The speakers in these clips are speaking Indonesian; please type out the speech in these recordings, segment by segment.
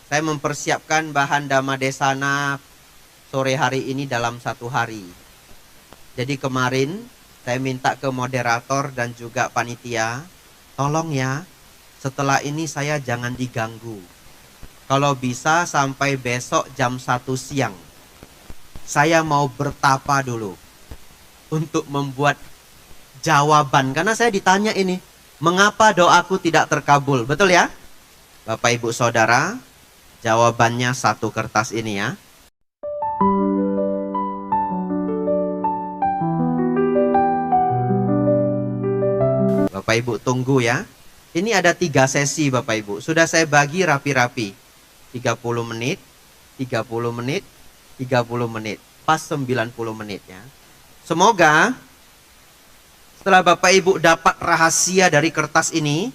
Saya mempersiapkan bahan Dhamma Desana sore hari ini dalam 1 hari. Jadi kemarin saya minta ke moderator dan juga panitia, tolong ya, setelah ini saya jangan diganggu. Kalau bisa sampai besok jam 1 siang. Saya mau bertapa dulu untuk membuat jawaban. Karena saya ditanya ini, mengapa doaku tidak terkabul? Betul ya? Bapak Ibu Saudara, jawabannya satu kertas ini ya. Bapak Ibu tunggu ya. Ini ada 3 sesi Bapak Ibu. Sudah saya bagi rapi-rapi. 30 menit, 30 menit, 30 menit. Pas 90 menit ya. Semoga setelah Bapak Ibu dapat rahasia dari kertas ini,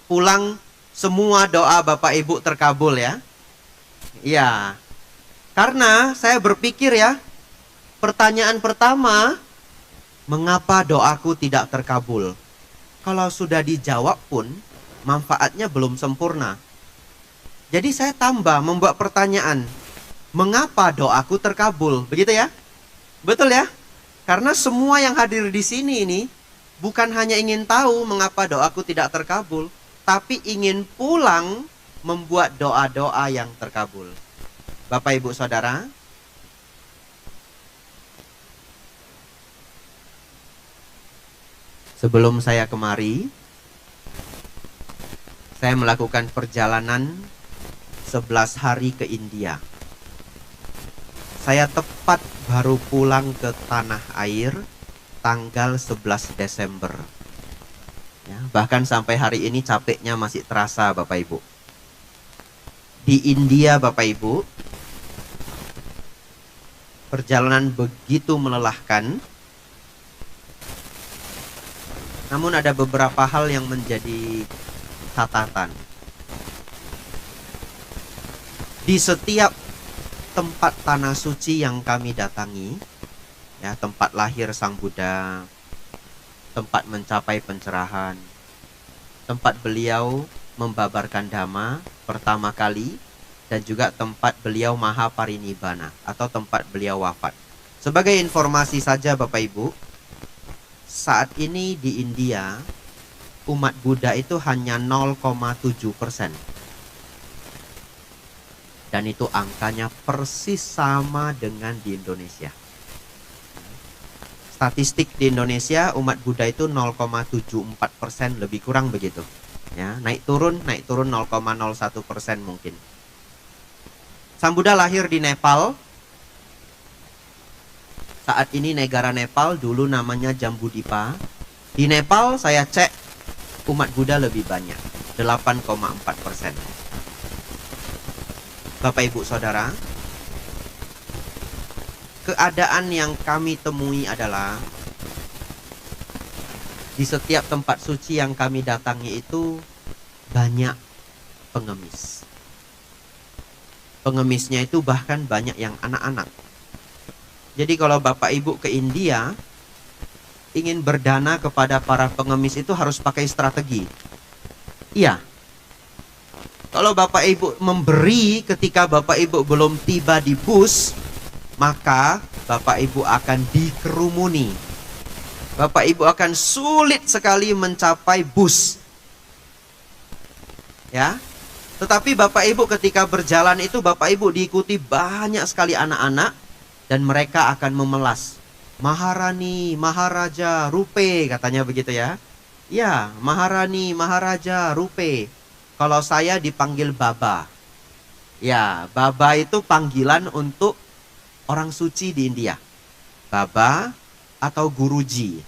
pulang semua doa Bapak Ibu terkabul ya. Iya. Karena saya berpikir ya, pertanyaan pertama, mengapa doaku tidak terkabul? Kalau sudah dijawab pun, manfaatnya belum sempurna. Jadi saya tambah membuat pertanyaan, mengapa doaku terkabul? Begitu ya? Betul ya? Karena semua yang hadir di sini ini bukan hanya ingin tahu mengapa doaku tidak terkabul, tapi ingin pulang membuat doa-doa yang terkabul. Bapak Ibu Saudara, sebelum saya kemari, saya melakukan perjalanan 11 hari ke India. Saya tepat baru pulang ke tanah air tanggal 11 Desember. Ya, bahkan sampai hari ini capeknya masih terasa Bapak Ibu. Di India Bapak Ibu, perjalanan begitu melelahkan. Namun ada beberapa hal yang menjadi catatan. Di setiap tempat tanah suci yang kami datangi, ya, tempat lahir Sang Buddha, tempat mencapai pencerahan, tempat beliau membabarkan Dhamma pertama kali, dan juga tempat beliau maha parinibbana atau tempat beliau wafat. Sebagai informasi saja Bapak Ibu, saat ini di India umat Buddha itu hanya 0,7%. Dan itu angkanya persis sama dengan di Indonesia. Statistik di Indonesia umat Buddha itu 0,74%, lebih kurang begitu. Ya, naik turun 0,01% mungkin. Sang Buddha lahir di Nepal. Saat ini negara Nepal, dulu namanya Jambudipa. Di Nepal saya cek umat Buddha lebih banyak, 8,4%. Bapak Ibu Saudara, keadaan yang kami temui adalah di setiap tempat suci yang kami datangi itu banyak pengemis. Pengemisnya itu bahkan banyak yang anak-anak. Jadi kalau Bapak Ibu ke India, ingin berdana kepada para pengemis itu harus pakai strategi. Iya. Kalau Bapak Ibu memberi ketika Bapak Ibu belum tiba di bus, maka Bapak Ibu akan dikerumuni. Bapak Ibu akan sulit sekali mencapai bus. Ya. Tetapi Bapak Ibu ketika berjalan itu Bapak Ibu diikuti banyak sekali anak-anak dan mereka akan memelas. Maharani, Maharaja, Rupe, katanya begitu ya. Ya, Maharani, Maharaja, Rupe. Kalau saya dipanggil Baba. Ya, Baba itu panggilan untuk orang suci di India. Baba atau Guruji.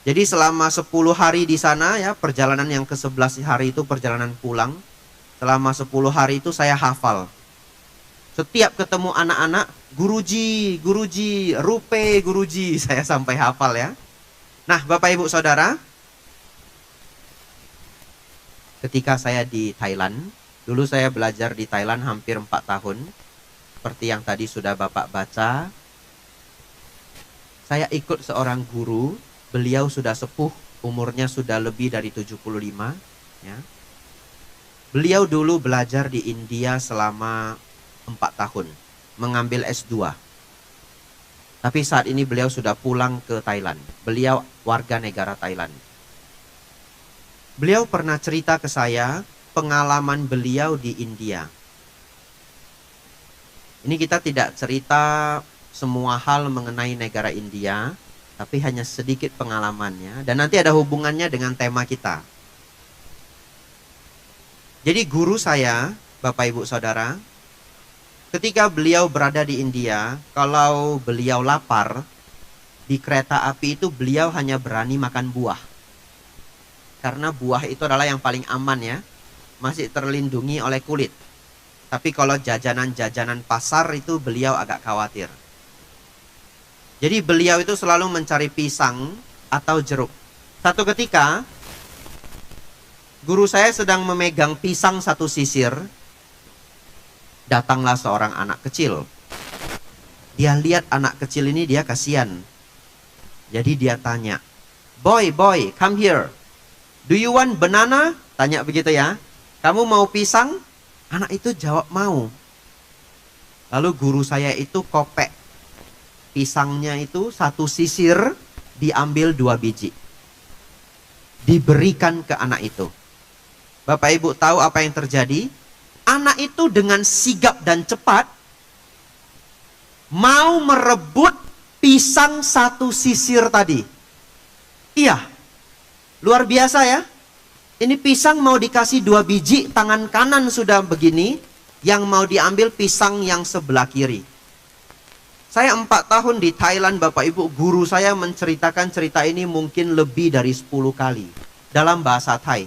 Jadi selama 10 hari di sana ya, perjalanan yang ke-11 hari itu perjalanan pulang. Selama 10 hari itu saya hafal. Setiap ketemu anak-anak, Guruji, Guruji, Rupe, Guruji, saya sampai hafal ya. Nah, Bapak Ibu Saudara, ketika saya di Thailand, dulu saya belajar di Thailand hampir 4 tahun. Seperti yang tadi sudah Bapak baca, saya ikut seorang guru, beliau sudah sepuh, umurnya sudah lebih dari 75 ya. Beliau dulu belajar di India selama 4 tahun, mengambil S2. Tapi saat ini beliau sudah pulang ke Thailand. Beliau warga negara Thailand. Beliau pernah cerita ke saya pengalaman beliau di India. Ini kita tidak cerita semua hal mengenai negara India, tapi hanya sedikit pengalamannya. Dan nanti ada hubungannya dengan tema kita. Jadi guru saya, Bapak Ibu Saudara, ketika beliau berada di India, kalau beliau lapar, di kereta api itu beliau hanya berani makan buah. Karena buah itu adalah yang paling aman ya, masih terlindungi oleh kulit. Tapi kalau jajanan-jajanan pasar itu beliau agak khawatir. Jadi beliau itu selalu mencari pisang atau jeruk. Satu ketika, guru saya sedang memegang pisang satu sisir. Datanglah seorang anak kecil. Dia lihat anak kecil ini, dia kasihan. Jadi dia tanya, boy, come here. Do you want banana? Tanya begitu ya. Kamu mau pisang? Anak itu jawab mau. Lalu guru saya itu kopek pisangnya itu satu sisir, diambil 2 biji. Diberikan ke anak itu. Bapak Ibu tahu apa yang terjadi? Anak itu dengan sigap dan cepat mau merebut pisang satu sisir tadi. Iya, luar biasa ya. Ini pisang mau dikasih 2 biji, tangan kanan sudah begini, yang mau diambil pisang yang sebelah kiri. Saya 4 tahun di Thailand, Bapak Ibu, guru saya menceritakan cerita ini mungkin lebih dari 10 kali dalam bahasa Thai.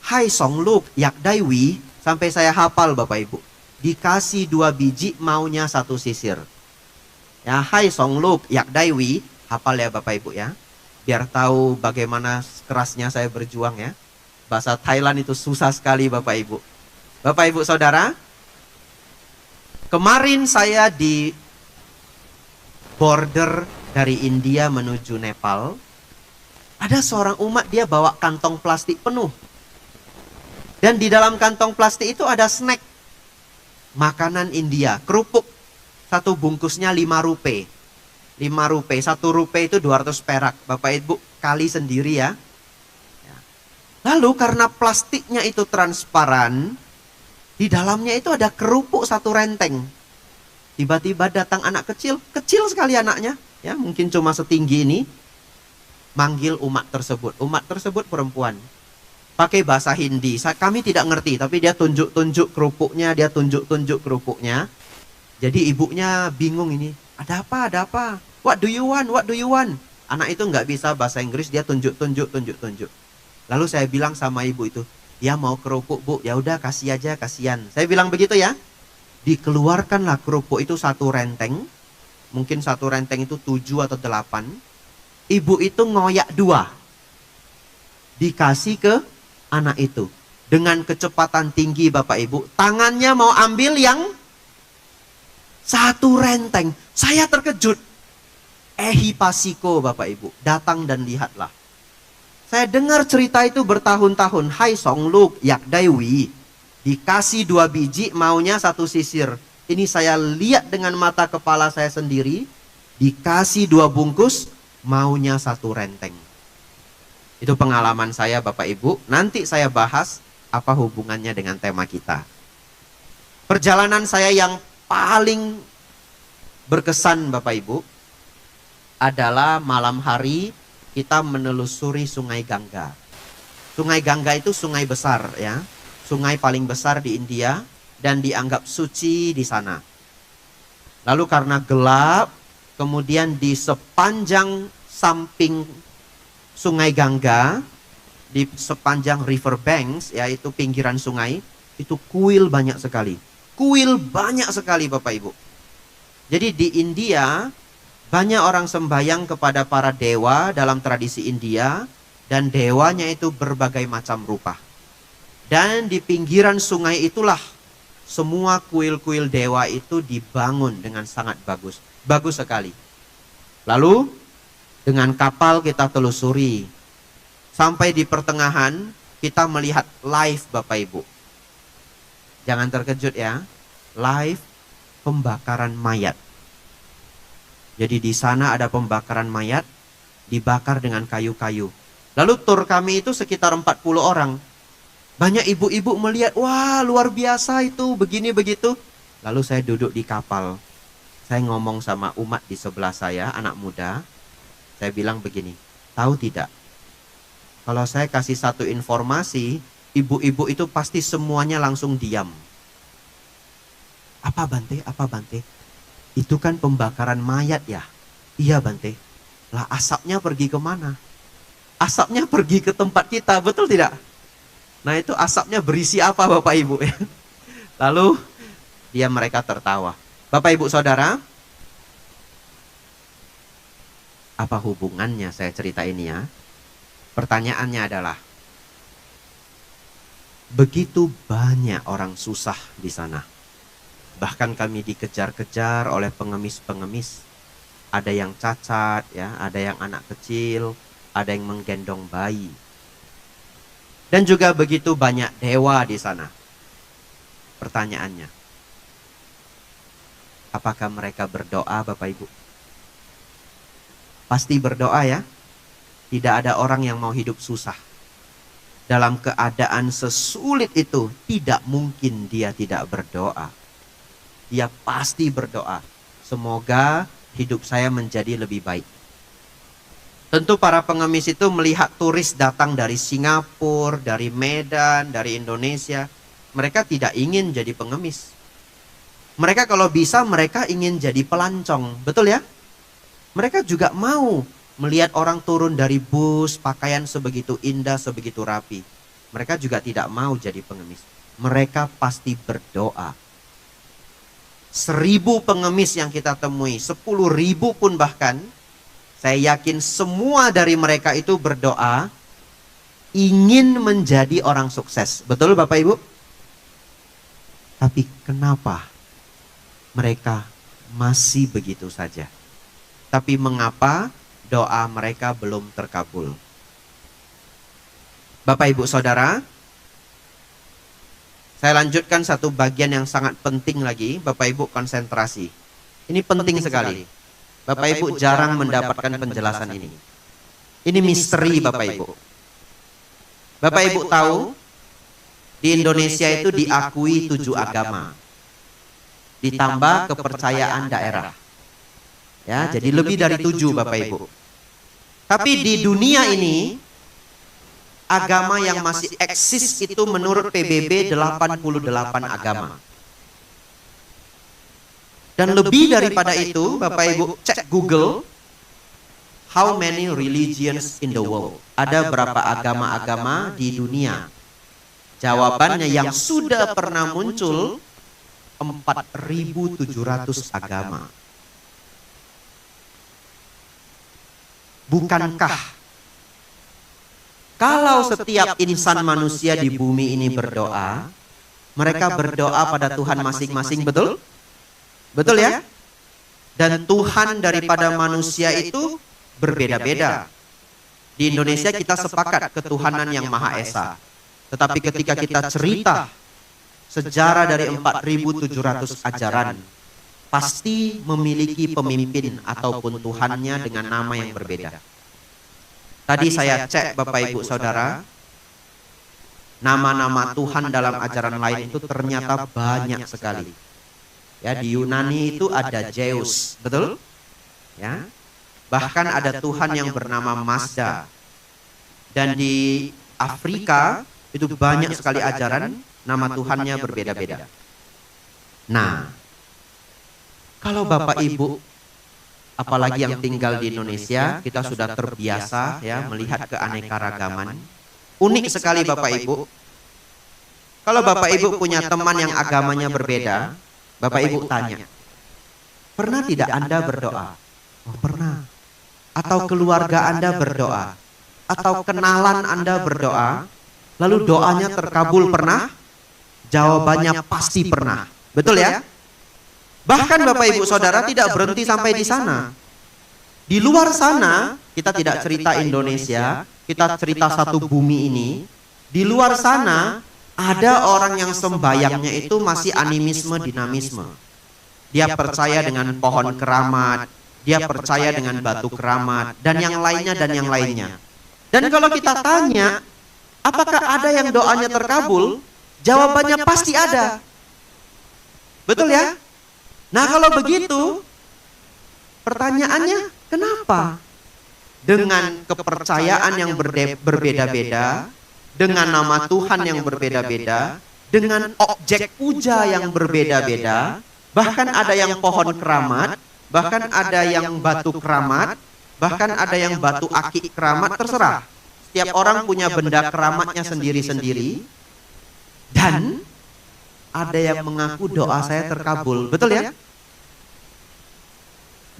Hai song luk yak dai wi, sampai saya hafal Bapak Ibu. Dikasih 2 biji, maunya satu sisir. Ya, hai song luk yak dai wi, hafal ya Bapak Ibu ya. Biar tahu bagaimana kerasnya saya berjuang ya. Bahasa Thailand itu susah sekali Bapak Ibu. Bapak Ibu Saudara, kemarin saya di border dari India menuju Nepal. Ada seorang umat, dia bawa kantong plastik penuh. Dan di dalam kantong plastik itu ada snack. Makanan India, kerupuk. Satu bungkusnya 5 rupiah. 5 rupiah, 1 rupiah itu 200 perak. Bapak Ibu kali sendiri ya. Lalu karena plastiknya itu transparan, di dalamnya itu ada kerupuk 1 renteng. Tiba-tiba datang anak kecil, kecil sekali anaknya. Ya, mungkin cuma setinggi ini. Manggil umat tersebut. Umat tersebut perempuan. Pakai bahasa Hindi. Kami tidak ngerti, tapi dia tunjuk-tunjuk kerupuknya, dia tunjuk-tunjuk kerupuknya. Jadi ibunya bingung ini. Ada apa? Ada apa? What do you want? What do you want? Anak itu nggak bisa bahasa Inggris, dia tunjuk-tunjuk. Lalu saya bilang sama ibu itu, dia mau kerupuk Bu, ya udah kasih aja, kasihan. Saya bilang begitu ya. Dikeluarkanlah kerupuk itu 1 renteng. Mungkin 1 renteng itu 7 atau 8. Ibu itu ngoyak 2. Dikasih ke anak itu. Dengan kecepatan tinggi Bapak Ibu. Tangannya mau ambil yang 1 renteng. Saya terkejut. Ehipasiko Bapak Ibu. Datang dan lihatlah. Saya dengar cerita itu bertahun-tahun. Hai song luk yak dai wi. Dikasih 2 biji, maunya 1 sisir. Ini saya lihat dengan mata kepala saya sendiri. Dikasih 2 bungkus, maunya 1 renteng. Itu pengalaman saya Bapak Ibu. Nanti saya bahas apa hubungannya dengan tema kita. Perjalanan saya yang paling berkesan Bapak Ibu adalah malam hari kita menelusuri Sungai Gangga. Sungai Gangga itu sungai besar ya. Sungai paling besar di India dan dianggap suci di sana. Lalu karena gelap, kemudian di sepanjang samping Sungai Gangga, di sepanjang river banks, yaitu pinggiran sungai, itu kuil banyak sekali. Kuil banyak sekali Bapak Ibu. Jadi di India, banyak orang sembahyang kepada para dewa dalam tradisi India, dan dewanya itu berbagai macam rupa. Dan di pinggiran sungai itulah semua kuil-kuil dewa itu dibangun dengan sangat bagus. Bagus sekali. Lalu dengan kapal kita telusuri. Sampai di pertengahan kita melihat live Bapak Ibu. Jangan terkejut ya. Live pembakaran mayat. Jadi di sana ada pembakaran mayat, dibakar dengan kayu-kayu. Lalu tur kami itu sekitar 40 orang. Banyak ibu-ibu melihat, wah luar biasa itu, begini begitu. Lalu saya duduk di kapal. Saya ngomong sama umat di sebelah saya, anak muda. Saya bilang begini, tahu tidak? Kalau saya kasih satu informasi, ibu-ibu itu pasti semuanya langsung diam. Apa Bante? Apa Bante? Itu kan pembakaran mayat ya? Iya Bante. Lah asapnya pergi kemana? Asapnya pergi ke tempat kita, betul tidak? Nah itu asapnya berisi apa Bapak Ibu? Lalu mereka tertawa. Bapak Ibu Saudara, apa hubungannya saya cerita ini ya? Pertanyaannya adalah, begitu banyak orang susah di sana. Bahkan kami dikejar-kejar oleh pengemis-pengemis. Ada yang cacat, ya, ada yang anak kecil, ada yang menggendong bayi. Dan juga begitu banyak dewa di sana. Pertanyaannya, apakah mereka berdoa Bapak Ibu? Pasti berdoa ya. Tidak ada orang yang mau hidup susah. Dalam keadaan sesulit itu, tidak mungkin dia tidak berdoa. Dia pasti berdoa. Semoga hidup saya menjadi lebih baik. Tentu para pengemis itu melihat turis datang dari Singapura, dari Medan, dari Indonesia. Mereka tidak ingin jadi pengemis. Mereka kalau bisa mereka ingin jadi pelancong. Betul ya? Mereka juga mau melihat orang turun dari bus, pakaian sebegitu indah, sebegitu rapi. Mereka juga tidak mau jadi pengemis. Mereka pasti berdoa. 1.000 pengemis yang kita temui, 10.000 pun bahkan, saya yakin semua dari mereka itu berdoa ingin menjadi orang sukses. Betul Bapak Ibu? Tapi kenapa mereka masih begitu saja? Tapi mengapa doa mereka belum terkabul? Bapak Ibu Saudara, saya lanjutkan satu bagian yang sangat penting lagi. Bapak Ibu konsentrasi. Ini penting sekali. Bapak Ibu jarang mendapatkan penjelasan ini. Ini misteri Bapak Ibu. Bapak Ibu tahu, di Indonesia itu diakui 7 agama. Ditambah kepercayaan daerah. Ya, jadi lebih dari 7 Bapak Ibu. Tapi di dunia ini, agama yang masih eksis itu menurut PBB 88 agama. Dan lebih daripada itu, Bapak Ibu cek Google, how many religions in the world? Ada berapa agama-agama di dunia? Jawabannya yang sudah pernah muncul, 4.700 agama. Bukankah kalau setiap insan manusia di bumi ini berdoa, mereka berdoa pada Tuhan masing-masing, betul? Betul ya? Dan Tuhan daripada manusia itu berbeda-beda. Di Indonesia kita sepakat ketuhanan yang Maha Esa. Tetapi ketika kita cerita sejarah dari 4.700 ajaran, pasti memiliki pemimpin ataupun Tuhannya dengan nama yang berbeda. Tadi saya cek Bapak Ibu Saudara, nama-nama Tuhan dalam ajaran lain itu ternyata banyak sekali. Ya, di Yunani itu ada Zeus, betul? Ya. Bahkan ada Tuhan yang bernama Mazda. Dan di Afrika itu banyak sekali ajaran, nama Tuhannya berbeda-beda. Nah, kalau Bapak Ibu, apalagi yang tinggal di Indonesia, kita sudah terbiasa ya melihat keanekaragaman. Unik sekali Bapak Ibu. Kalau Bapak Ibu punya teman yang agamanya berbeda, Bapak Ibu tanya, pernah tidak Anda berdoa? Oh, pernah. Atau keluarga Anda berdoa? Atau kenalan Anda berdoa? Lalu doanya terkabul pernah? Jawabannya pasti pernah. Betul ya? Bahkan Bapak Ibu Saudara tidak berhenti sampai di sana. Di luar sana, kita tidak cerita Indonesia, kita cerita satu bumi ini. Di luar sana ada orang yang sembayangnya itu masih animisme, dinamisme. Dia percaya dengan pohon keramat, dia percaya dengan batu keramat, dan yang lainnya dan yang lainnya. Dan kalau kita tanya, apakah ada yang doanya terkabul? Jawabannya pasti ada. Betul ya? Nah kalau begitu, pertanyaannya kenapa? Dengan kepercayaan yang berbeda-beda, dengan nama Tuhan yang berbeda-beda, dengan objek puja yang berbeda-beda, bahkan ada yang pohon keramat, bahkan ada yang batu keramat, bahkan ada yang batu akik keramat, terserah. Setiap orang punya benda keramatnya sendiri-sendiri. Dan ada yang mengaku doa saya terkabul. Betul ya?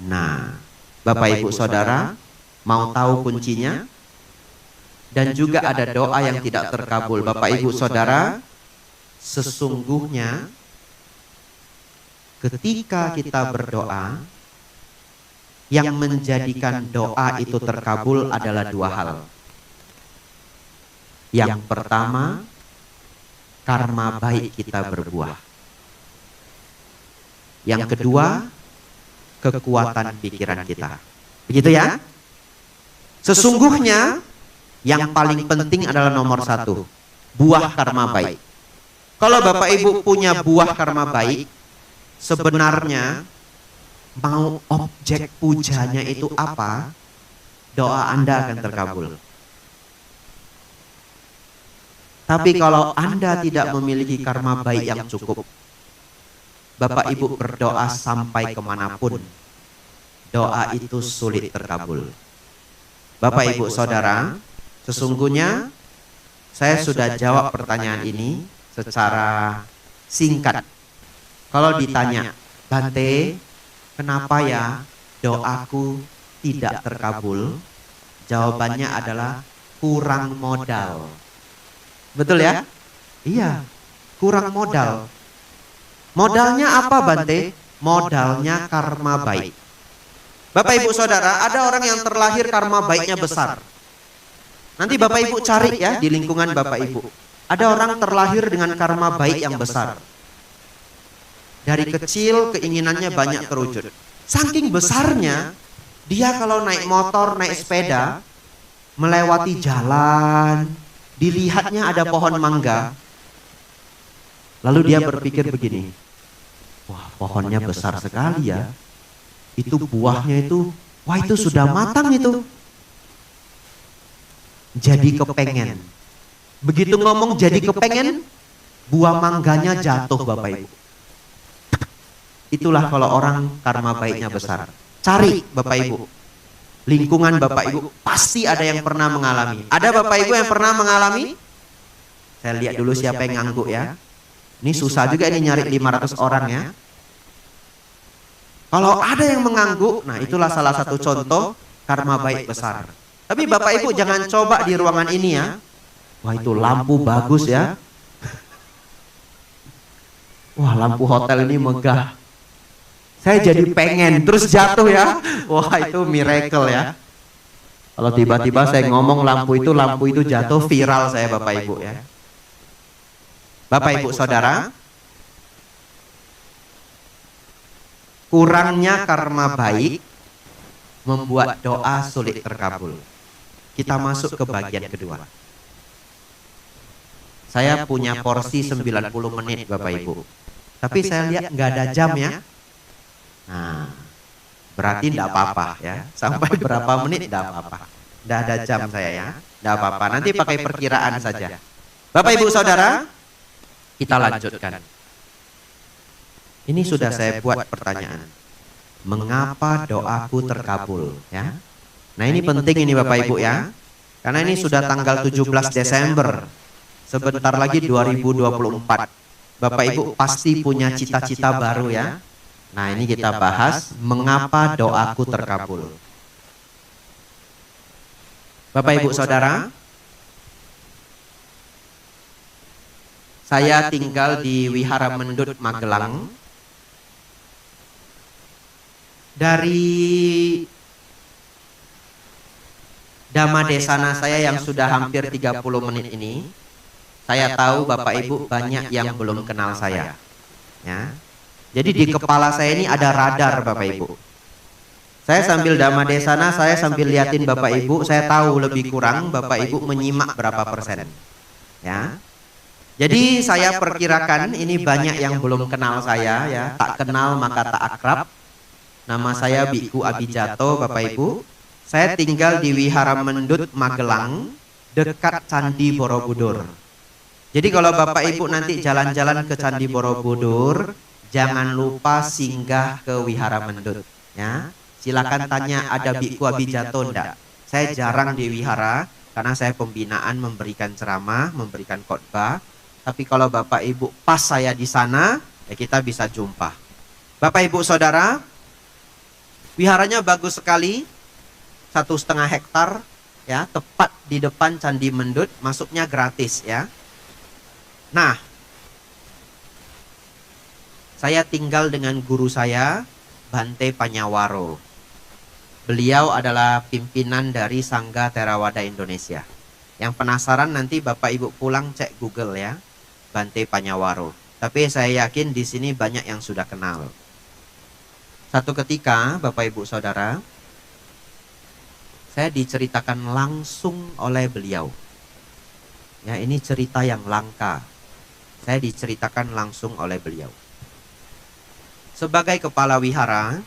Nah, Bapak Ibu Saudara, mau tahu kuncinya? Dan juga ada doa yang tidak terkabul. Bapak Ibu Saudara, sesungguhnya ketika kita berdoa, yang menjadikan doa itu terkabul adalah dua hal. Yang pertama, karma baik kita berbuah. Yang kedua, kekuatan pikiran kita. Begitu ya? Sesungguhnya yang paling penting adalah nomor satu, buah karma baik. Kalau Bapak Ibu punya buah karma baik, sebenarnya mau objek pujanya itu apa, doa Anda akan terkabul. Tapi kalau Anda tidak memiliki karma baik yang cukup, Bapak Ibu berdoa sampai kemanapun, doa itu sulit terkabul. Bapak Ibu Saudara, sesungguhnya saya sudah jawab pertanyaan ini secara singkat. Kalau ditanya, Bante, kenapa ya doaku tidak terkabul? Jawabannya adalah kurang modal. Betul ya? Iya, kurang modal. Modalnya apa Bante? Modalnya karma baik. Bapak Ibu Saudara, ada orang yang terlahir karma baiknya besar. Nanti Bapak Ibu cari ya di lingkungan Bapak Ibu. Ada orang terlahir dengan karma baik yang besar. Dari kecil keinginannya banyak terwujud. Saking besarnya, dia kalau naik motor, naik sepeda, melewati jalan, dilihatnya ada pohon mangga. Lalu dia berpikir begini, wah pohonnya besar sekali ya. Itu buahnya itu, wah itu sudah matang itu. Jadi kepengen. Begitu ngomong jadi kepengen, buah mangganya jatuh Bapak Ibu. Itulah kalau orang karma baiknya besar. Cari Bapak Ibu. Lingkungan Bapak Ibu pasti ada yang pernah mengalami. Ada Bapak Ibu yang pernah mengalami? Saya lihat dulu siapa yang ngangguk ya. Ini susah juga ini nyari 500 orang ya. Kalau ada yang mengangguk, nah itulah salah satu contoh karma baik besar. Tapi Bapak Ibu jangan coba di ruangan ini ya. Wah itu lampu bagus ya. Wah lampu hotel ini megah. Saya jadi pengen terus jatuh ya. Wah itu miracle ya. Kalau tiba-tiba saya ngomong lampu itu jatuh, viral saya Bapak Ibu ya. Bapak Ibu Saudara, kurangnya karma baik membuat doa sulit terkabul. Kita masuk ke bagian kedua. Saya punya porsi 90 menit Bapak Ibu. Tapi saya lihat nggak ada jam ya. Nah, berarti tidak apa-apa ya. Sampai berapa menit tidak apa-apa. Tidak ada jam saya ya. Tidak apa-apa. Nanti pakai perkiraan saja. Bapak Ibu Saudara, kita lanjutkan. Ini sudah saya buat pertanyaan. Mengapa doaku terkabul ya? Nah ini penting ini Bapak Ibu ya. Karena ini sudah tanggal 17 Desember. Sebentar lagi 2024. Bapak Ibu pasti punya cita-cita baru ya. Nah ini kita bahas mengapa doaku terkabul. Bapak Ibu Saudara, saya tinggal di Wihara Mendut Magelang. Dari Dhamma Desana saya yang sudah hampir 30 menit ini, Saya tahu Bapak Ibu banyak yang belum kenal saya. Ya. Jadi di kepala saya ini ada radar Bapak Ibu. Saya sambil dhamma desana, saya sambil liatin Bapak Ibu, saya tahu lebih kurang Bapak Ibu menyimak berapa persen. Ya. Jadi saya perkirakan ini banyak yang belum kenal saya ya, tak kenal maka tak akrab. Nama saya Biku Abijato Bapak Ibu. Saya tinggal di Wihara Mendut Magelang, dekat Candi Borobudur. Jadi kalau Bapak Ibu nanti jalan-jalan ke Candi Borobudur, jangan lupa singgah ke Wihara Mendut. Ya, silakan tanya ada Biku Abijato enggak. Saya jarang di wihara karena saya pembinaan, memberikan ceramah, memberikan khotbah. Tapi kalau Bapak Ibu pas saya di sana, ya kita bisa jumpa. Bapak Ibu Saudara, wiharanya bagus sekali, 1,5 hektar, ya, tepat di depan Candi Mendut, masuknya gratis ya. Nah, saya tinggal dengan guru saya, Bante Panyawaro. Beliau adalah pimpinan dari Sangga Theravada Indonesia. Yang penasaran nanti Bapak Ibu pulang cek Google ya, Bante Panyawaro. Tapi saya yakin di sini banyak yang sudah kenal. Satu ketika, Bapak Ibu Saudara, saya diceritakan langsung oleh beliau. Ya, ini cerita yang langka. Saya diceritakan langsung oleh beliau. Sebagai kepala wihara,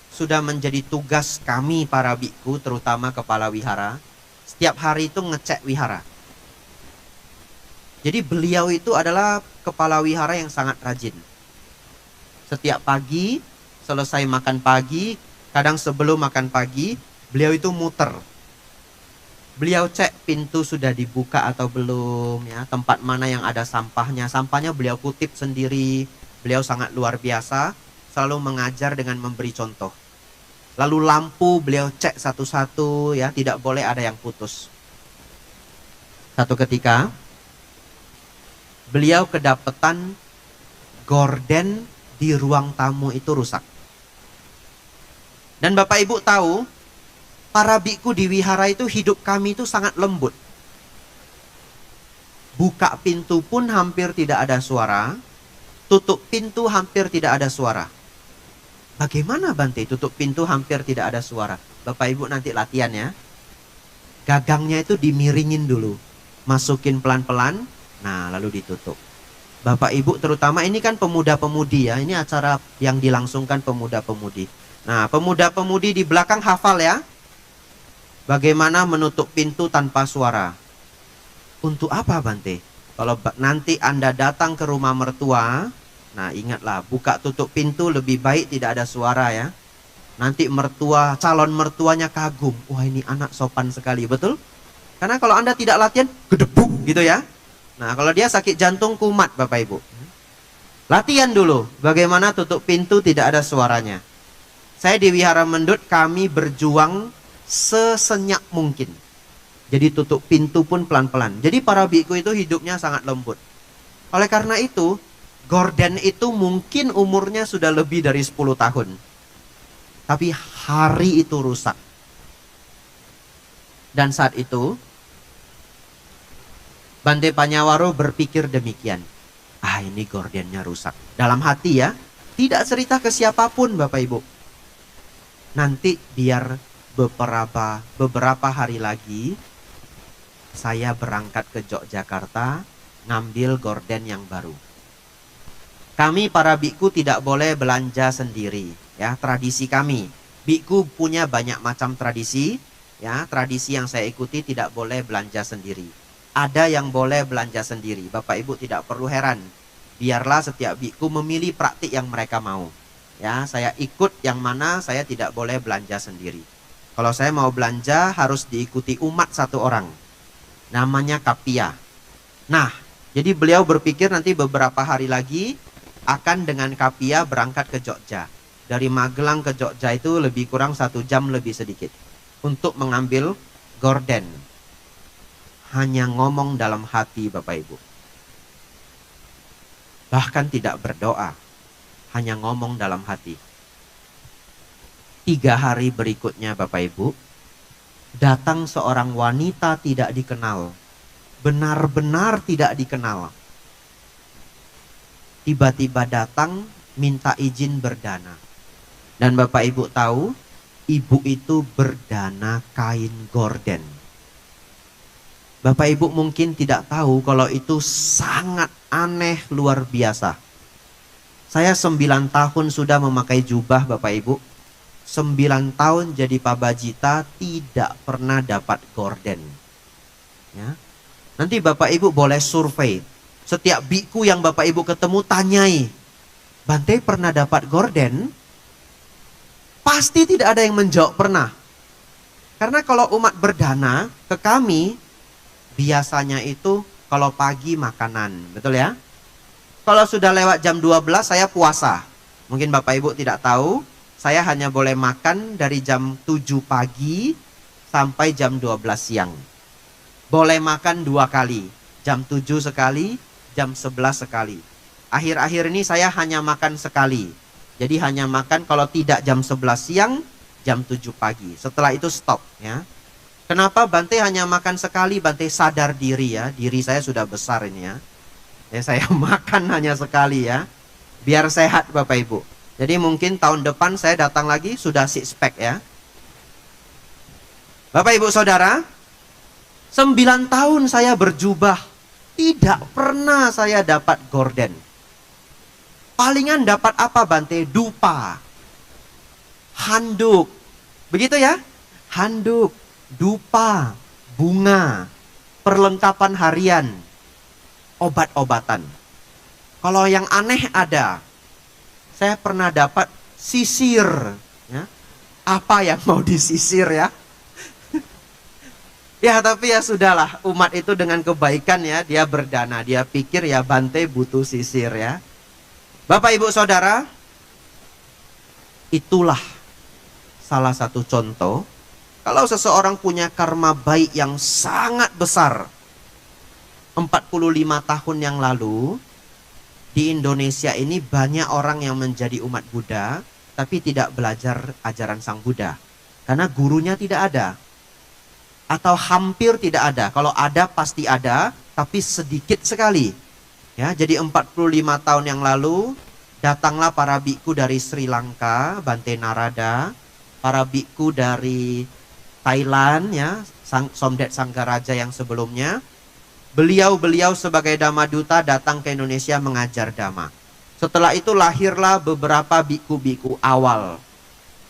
sudah menjadi tugas kami para biku, terutama kepala wihara, setiap hari itu ngecek wihara. Jadi beliau itu adalah kepala wihara yang sangat rajin. Setiap pagi, selesai makan pagi, kadang sebelum makan pagi, beliau itu muter. Beliau cek pintu sudah dibuka atau belum ya, tempat mana yang ada sampahnya. Sampahnya beliau kutip sendiri. Beliau sangat luar biasa, selalu mengajar dengan memberi contoh. Lalu lampu beliau cek satu-satu ya, tidak boleh ada yang putus. Satu ketika beliau kedapatan gorden di ruang tamu itu rusak. Dan Bapak Ibu tahu, para biku di wihara itu hidup kami itu sangat lembut. Buka pintu pun hampir tidak ada suara. Tutup pintu hampir tidak ada suara. Bagaimana Bante tutup pintu hampir tidak ada suara? Bapak Ibu nanti latihan ya. Gagangnya itu dimiringin dulu. Masukin pelan-pelan. Nah lalu ditutup. Bapak Ibu terutama ini kan pemuda-pemudi ya. Ini acara yang dilangsungkan pemuda-pemudi. Nah pemuda-pemudi di belakang hafal ya. Bagaimana menutup pintu tanpa suara? Untuk apa Bante? Kalau nanti Anda datang ke rumah mertua, nah ingatlah, buka tutup pintu lebih baik tidak ada suara ya. Nanti mertua, calon mertuanya kagum. Wah ini anak sopan sekali, betul? Karena kalau Anda tidak latihan, gedebuk gitu ya. Nah kalau dia sakit jantung kumat Bapak Ibu. Latihan dulu, bagaimana tutup pintu tidak ada suaranya. Saya di Wihara Mendut, kami berjuang sesenyak mungkin. Jadi tutup pintu pun pelan-pelan. Jadi para biku itu hidupnya sangat lembut. Oleh karena itu, gorden itu mungkin umurnya sudah lebih dari 10 tahun. Tapi hari itu rusak. Dan saat itu, Bante Panyawaro berpikir demikian. Ah ini gordennya rusak. Dalam hati ya, tidak cerita ke siapapun Bapak Ibu. Nanti biar beberapa hari lagi saya berangkat ke Yogyakarta ngambil gorden yang baru. Kami para biku tidak boleh belanja sendiri ya, tradisi kami. Biku punya banyak macam tradisi ya, tradisi yang saya ikuti tidak boleh belanja sendiri. Ada yang boleh belanja sendiri. Bapak Ibu tidak perlu heran. Biarlah setiap biku memilih praktik yang mereka mau. Ya, saya ikut yang mana saya tidak boleh belanja sendiri. Kalau saya mau belanja harus diikuti umat satu orang. Namanya kapia. Nah, jadi beliau berpikir nanti beberapa hari lagi akan dengan kapia berangkat ke Jogja. Dari Magelang ke Jogja itu lebih kurang 1 jam lebih sedikit. Untuk mengambil gorden. Hanya ngomong dalam hati Bapak Ibu. Bahkan tidak berdoa. Hanya ngomong dalam hati. 3 hari berikutnya Bapak Ibu, datang seorang wanita tidak dikenal benar-benar tidak dikenal. Tiba-tiba datang minta izin berdana. Dan Bapak Ibu tahu, ibu itu berdana kain gorden. Bapak Ibu mungkin tidak tahu kalau itu sangat aneh luar biasa. Saya 9 tahun sudah memakai jubah Bapak Ibu. 9 tahun jadi pabajita tidak pernah dapat gorden. Ya. Nanti Bapak Ibu boleh survei. Setiap biku yang Bapak Ibu ketemu tanyai, Bante pernah dapat gorden? Pasti tidak ada yang menjawab pernah. Karena kalau umat berdana ke kami, biasanya itu kalau pagi makanan, betul ya? Kalau sudah lewat jam 12 saya puasa. Mungkin Bapak Ibu tidak tahu, saya hanya boleh makan dari jam 7 pagi sampai jam 12 siang. Boleh makan 2 kali, jam 7 sekali, jam 11 sekali. Akhir-akhir ini saya hanya makan sekali. Jadi hanya makan kalau tidak jam 11 siang, jam 7 pagi. Setelah itu stop ya. Kenapa Bante hanya makan sekali? Bante sadar diri ya. Diri saya sudah besar ini ya. Saya makan hanya sekali ya. Biar sehat Bapak Ibu. Jadi mungkin tahun depan saya datang lagi sudah six pack ya. Bapak Ibu Saudara, 9 tahun saya berjubah. Tidak pernah saya dapat gorden. Palingan dapat apa Bante? Dupa. Handuk. Begitu ya? Handuk, dupa, bunga, perlengkapan harian, obat-obatan. Kalau yang aneh ada. Saya pernah dapat sisir. Ya. Apa yang mau disisir ya? Ya tapi ya sudahlah, umat itu dengan kebaikan ya, dia berdana, dia pikir ya Bante butuh sisir ya. Bapak Ibu Saudara, itulah salah satu contoh, kalau seseorang punya karma baik yang sangat besar. 45 tahun yang lalu, di Indonesia ini banyak orang yang menjadi umat Buddha, tapi tidak belajar ajaran Sang Buddha. Karena gurunya tidak ada. Atau hampir tidak ada. Kalau ada pasti ada, tapi sedikit sekali. Ya, jadi 45 tahun yang lalu datanglah para biku dari Sri Lanka, Bante Narada, para biku dari Thailand ya, Somdet Sanggaraja yang sebelumnya. Beliau sebagai Dhamma Duta datang ke Indonesia mengajar Dhamma. Setelah itu lahirlah beberapa biku-biku awal.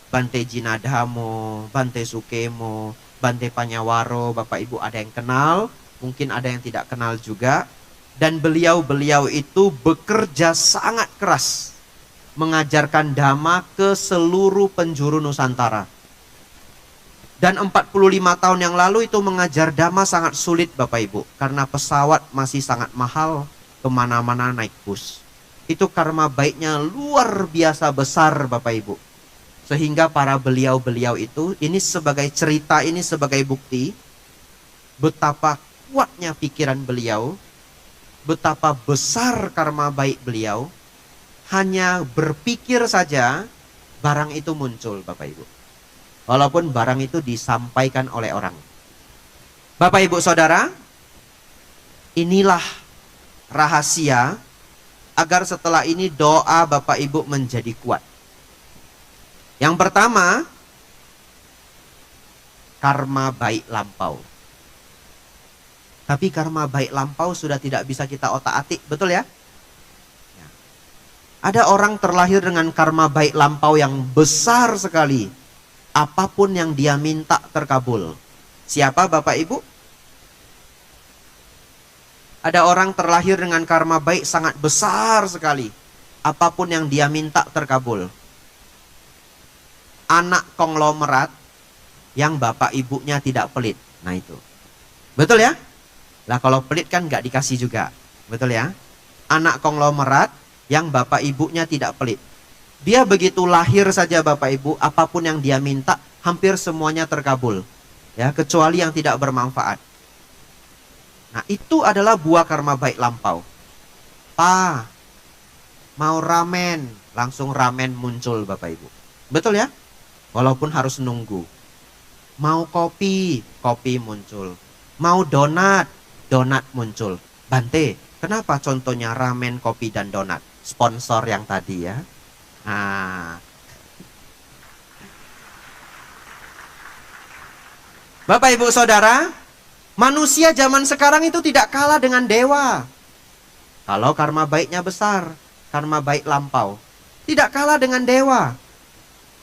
Bante Jinadhamo, Bante Sukemo, Bante Panyawaro, Bapak Ibu ada yang kenal, mungkin ada yang tidak kenal juga. Dan beliau itu bekerja sangat keras mengajarkan Dhamma ke seluruh penjuru Nusantara. Dan 45 tahun yang lalu itu mengajar Dhamma sangat sulit Bapak Ibu. Karena pesawat masih sangat mahal, kemana-mana naik bus. Itu karma baiknya luar biasa besar Bapak Ibu. Sehingga para beliau-beliau itu, ini sebagai cerita, ini sebagai bukti betapa kuatnya pikiran beliau, betapa besar karma baik beliau. Hanya berpikir saja barang itu muncul Bapak Ibu. Walaupun barang itu disampaikan oleh orang. Bapak Ibu Saudara, inilah rahasia agar setelah ini doa Bapak Ibu menjadi kuat. Yang pertama, karma baik lampau. Tapi karma baik lampau sudah tidak bisa kita otak-atik, betul ya? Ada orang terlahir dengan karma baik lampau yang besar sekali. Apapun yang dia minta terkabul. Siapa Bapak Ibu? Ada orang terlahir dengan karma baik sangat besar sekali. Apapun yang dia minta terkabul. Anak konglomerat yang bapak ibunya tidak pelit. Nah itu. Betul ya? Lah kalau pelit kan nggak dikasih juga. Betul ya? Anak konglomerat yang bapak ibunya tidak pelit. Dia begitu lahir saja Bapak Ibu, apapun yang dia minta hampir semuanya terkabul. Ya, kecuali yang tidak bermanfaat. Nah, itu adalah buah karma baik lampau. Pa, mau ramen, langsung ramen muncul Bapak Ibu. Betul ya? Walaupun harus nunggu. Mau kopi, kopi muncul. Mau donat, donat muncul. Bante, kenapa contohnya ramen, kopi, dan donat? Sponsor yang tadi ya. Nah, Bapak Ibu Saudara, manusia zaman sekarang itu tidak kalah dengan dewa. Kalau karma baiknya besar, karma baik lampau, tidak kalah dengan dewa.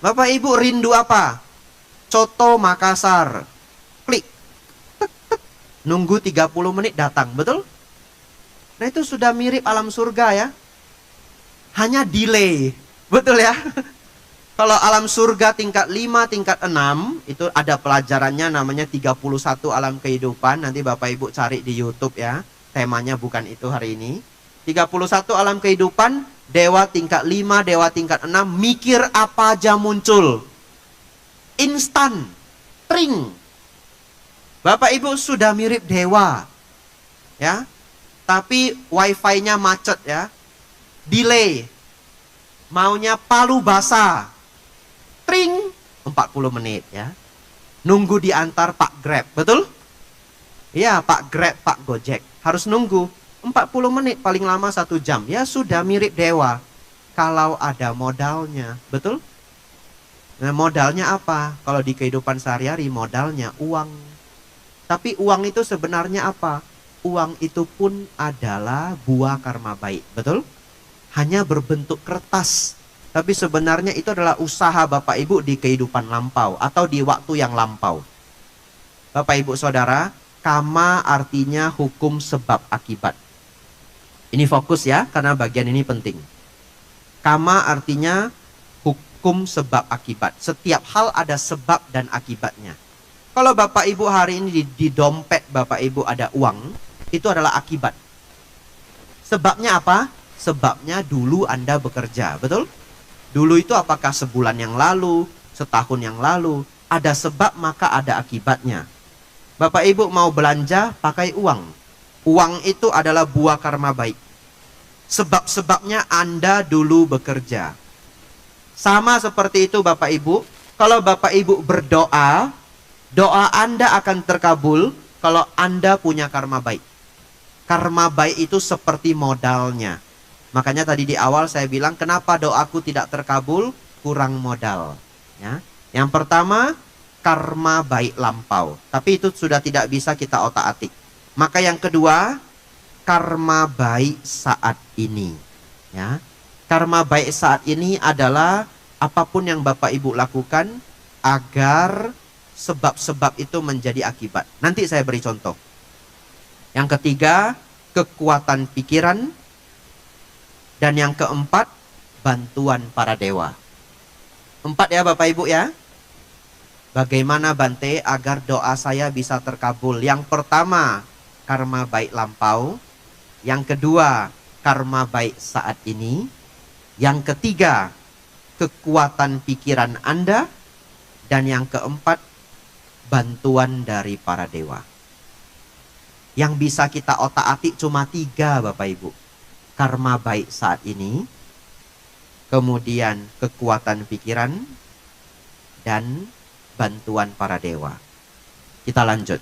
Bapak Ibu rindu apa? Coto Makassar. Klik. Tek, tek. Nunggu 30 menit datang, betul? Nah itu sudah mirip alam surga ya. Hanya delay. Betul ya? Kalau alam surga tingkat 5, tingkat 6, itu ada pelajarannya namanya 31 alam kehidupan. Nanti Bapak Ibu cari di YouTube ya. Temanya bukan itu hari ini. 31 alam kehidupan, dewa tingkat 5, dewa tingkat 6, mikir apa aja muncul. Instan, tring. Bapak Ibu sudah mirip dewa. Ya. Tapi wifi-nya macet ya. Delay. Maunya palu basah. Tring, 40 menit ya. Nunggu diantar Pak Grab, betul? Iya, Pak Grab, Pak Gojek. Harus nunggu 40 menit, paling lama 1 jam. Ya sudah mirip dewa. Kalau ada modalnya, betul? Nah, modalnya apa? Kalau di kehidupan sehari-hari modalnya uang. Tapi uang itu sebenarnya apa? Uang itu pun adalah buah karma baik, betul? Hanya berbentuk kertas. Tapi sebenarnya itu adalah usaha Bapak Ibu di kehidupan lampau atau di waktu yang lampau. Bapak Ibu Saudara, kama artinya hukum sebab akibat. Ini fokus ya, karena bagian ini penting. Kama artinya hukum sebab akibat. Setiap hal ada sebab dan akibatnya. Kalau Bapak Ibu hari ini di dompet Bapak Ibu ada uang, itu adalah akibat. Sebabnya apa? Sebabnya dulu Anda bekerja, betul? Dulu itu apakah sebulan yang lalu, setahun yang lalu, ada sebab maka ada akibatnya. Bapak Ibu mau belanja pakai uang. Uang itu adalah buah karma baik. Sebab-sebabnya Anda dulu bekerja. Sama seperti itu Bapak Ibu. Kalau Bapak Ibu berdoa, doa Anda akan terkabul kalau Anda punya karma baik. Karma baik itu seperti modalnya. Makanya tadi di awal saya bilang kenapa doaku tidak terkabul? Kurang modal. Ya. Yang pertama, karma baik lampau. Tapi itu sudah tidak bisa kita otak-atik. Maka yang kedua, karma baik saat ini. Ya. Karma baik saat ini adalah apapun yang Bapak Ibu lakukan agar sebab-sebab itu menjadi akibat. Nanti saya beri contoh. Yang ketiga, kekuatan pikiran. Dan yang keempat, bantuan para dewa. 4 ya Bapak Ibu ya. Bagaimana Bante agar doa saya bisa terkabul? Yang pertama, karma baik lampau. Yang kedua, karma baik saat ini. Yang ketiga, kekuatan pikiran Anda. Dan yang keempat, bantuan dari para dewa. Yang bisa kita otak-atik cuma 3 Bapak Ibu. Karma baik saat ini, kemudian kekuatan pikiran, dan bantuan para dewa. Kita lanjut.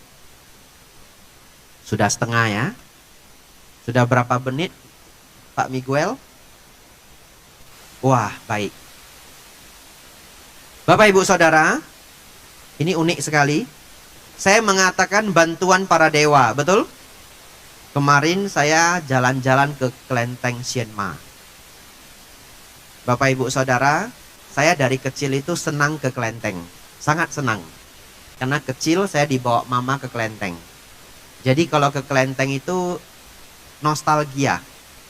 Sudah setengah ya. Sudah berapa menit Pak Miguel? Wah, baik. Bapak Ibu Saudara, ini unik sekali. Saya mengatakan bantuan para dewa, betul? Kemarin saya jalan-jalan ke Kelenteng Sienma. Bapak Ibu Saudara, saya dari kecil itu senang ke kelenteng. Sangat senang. Karena kecil saya dibawa mama ke kelenteng. Jadi kalau ke kelenteng itu nostalgia.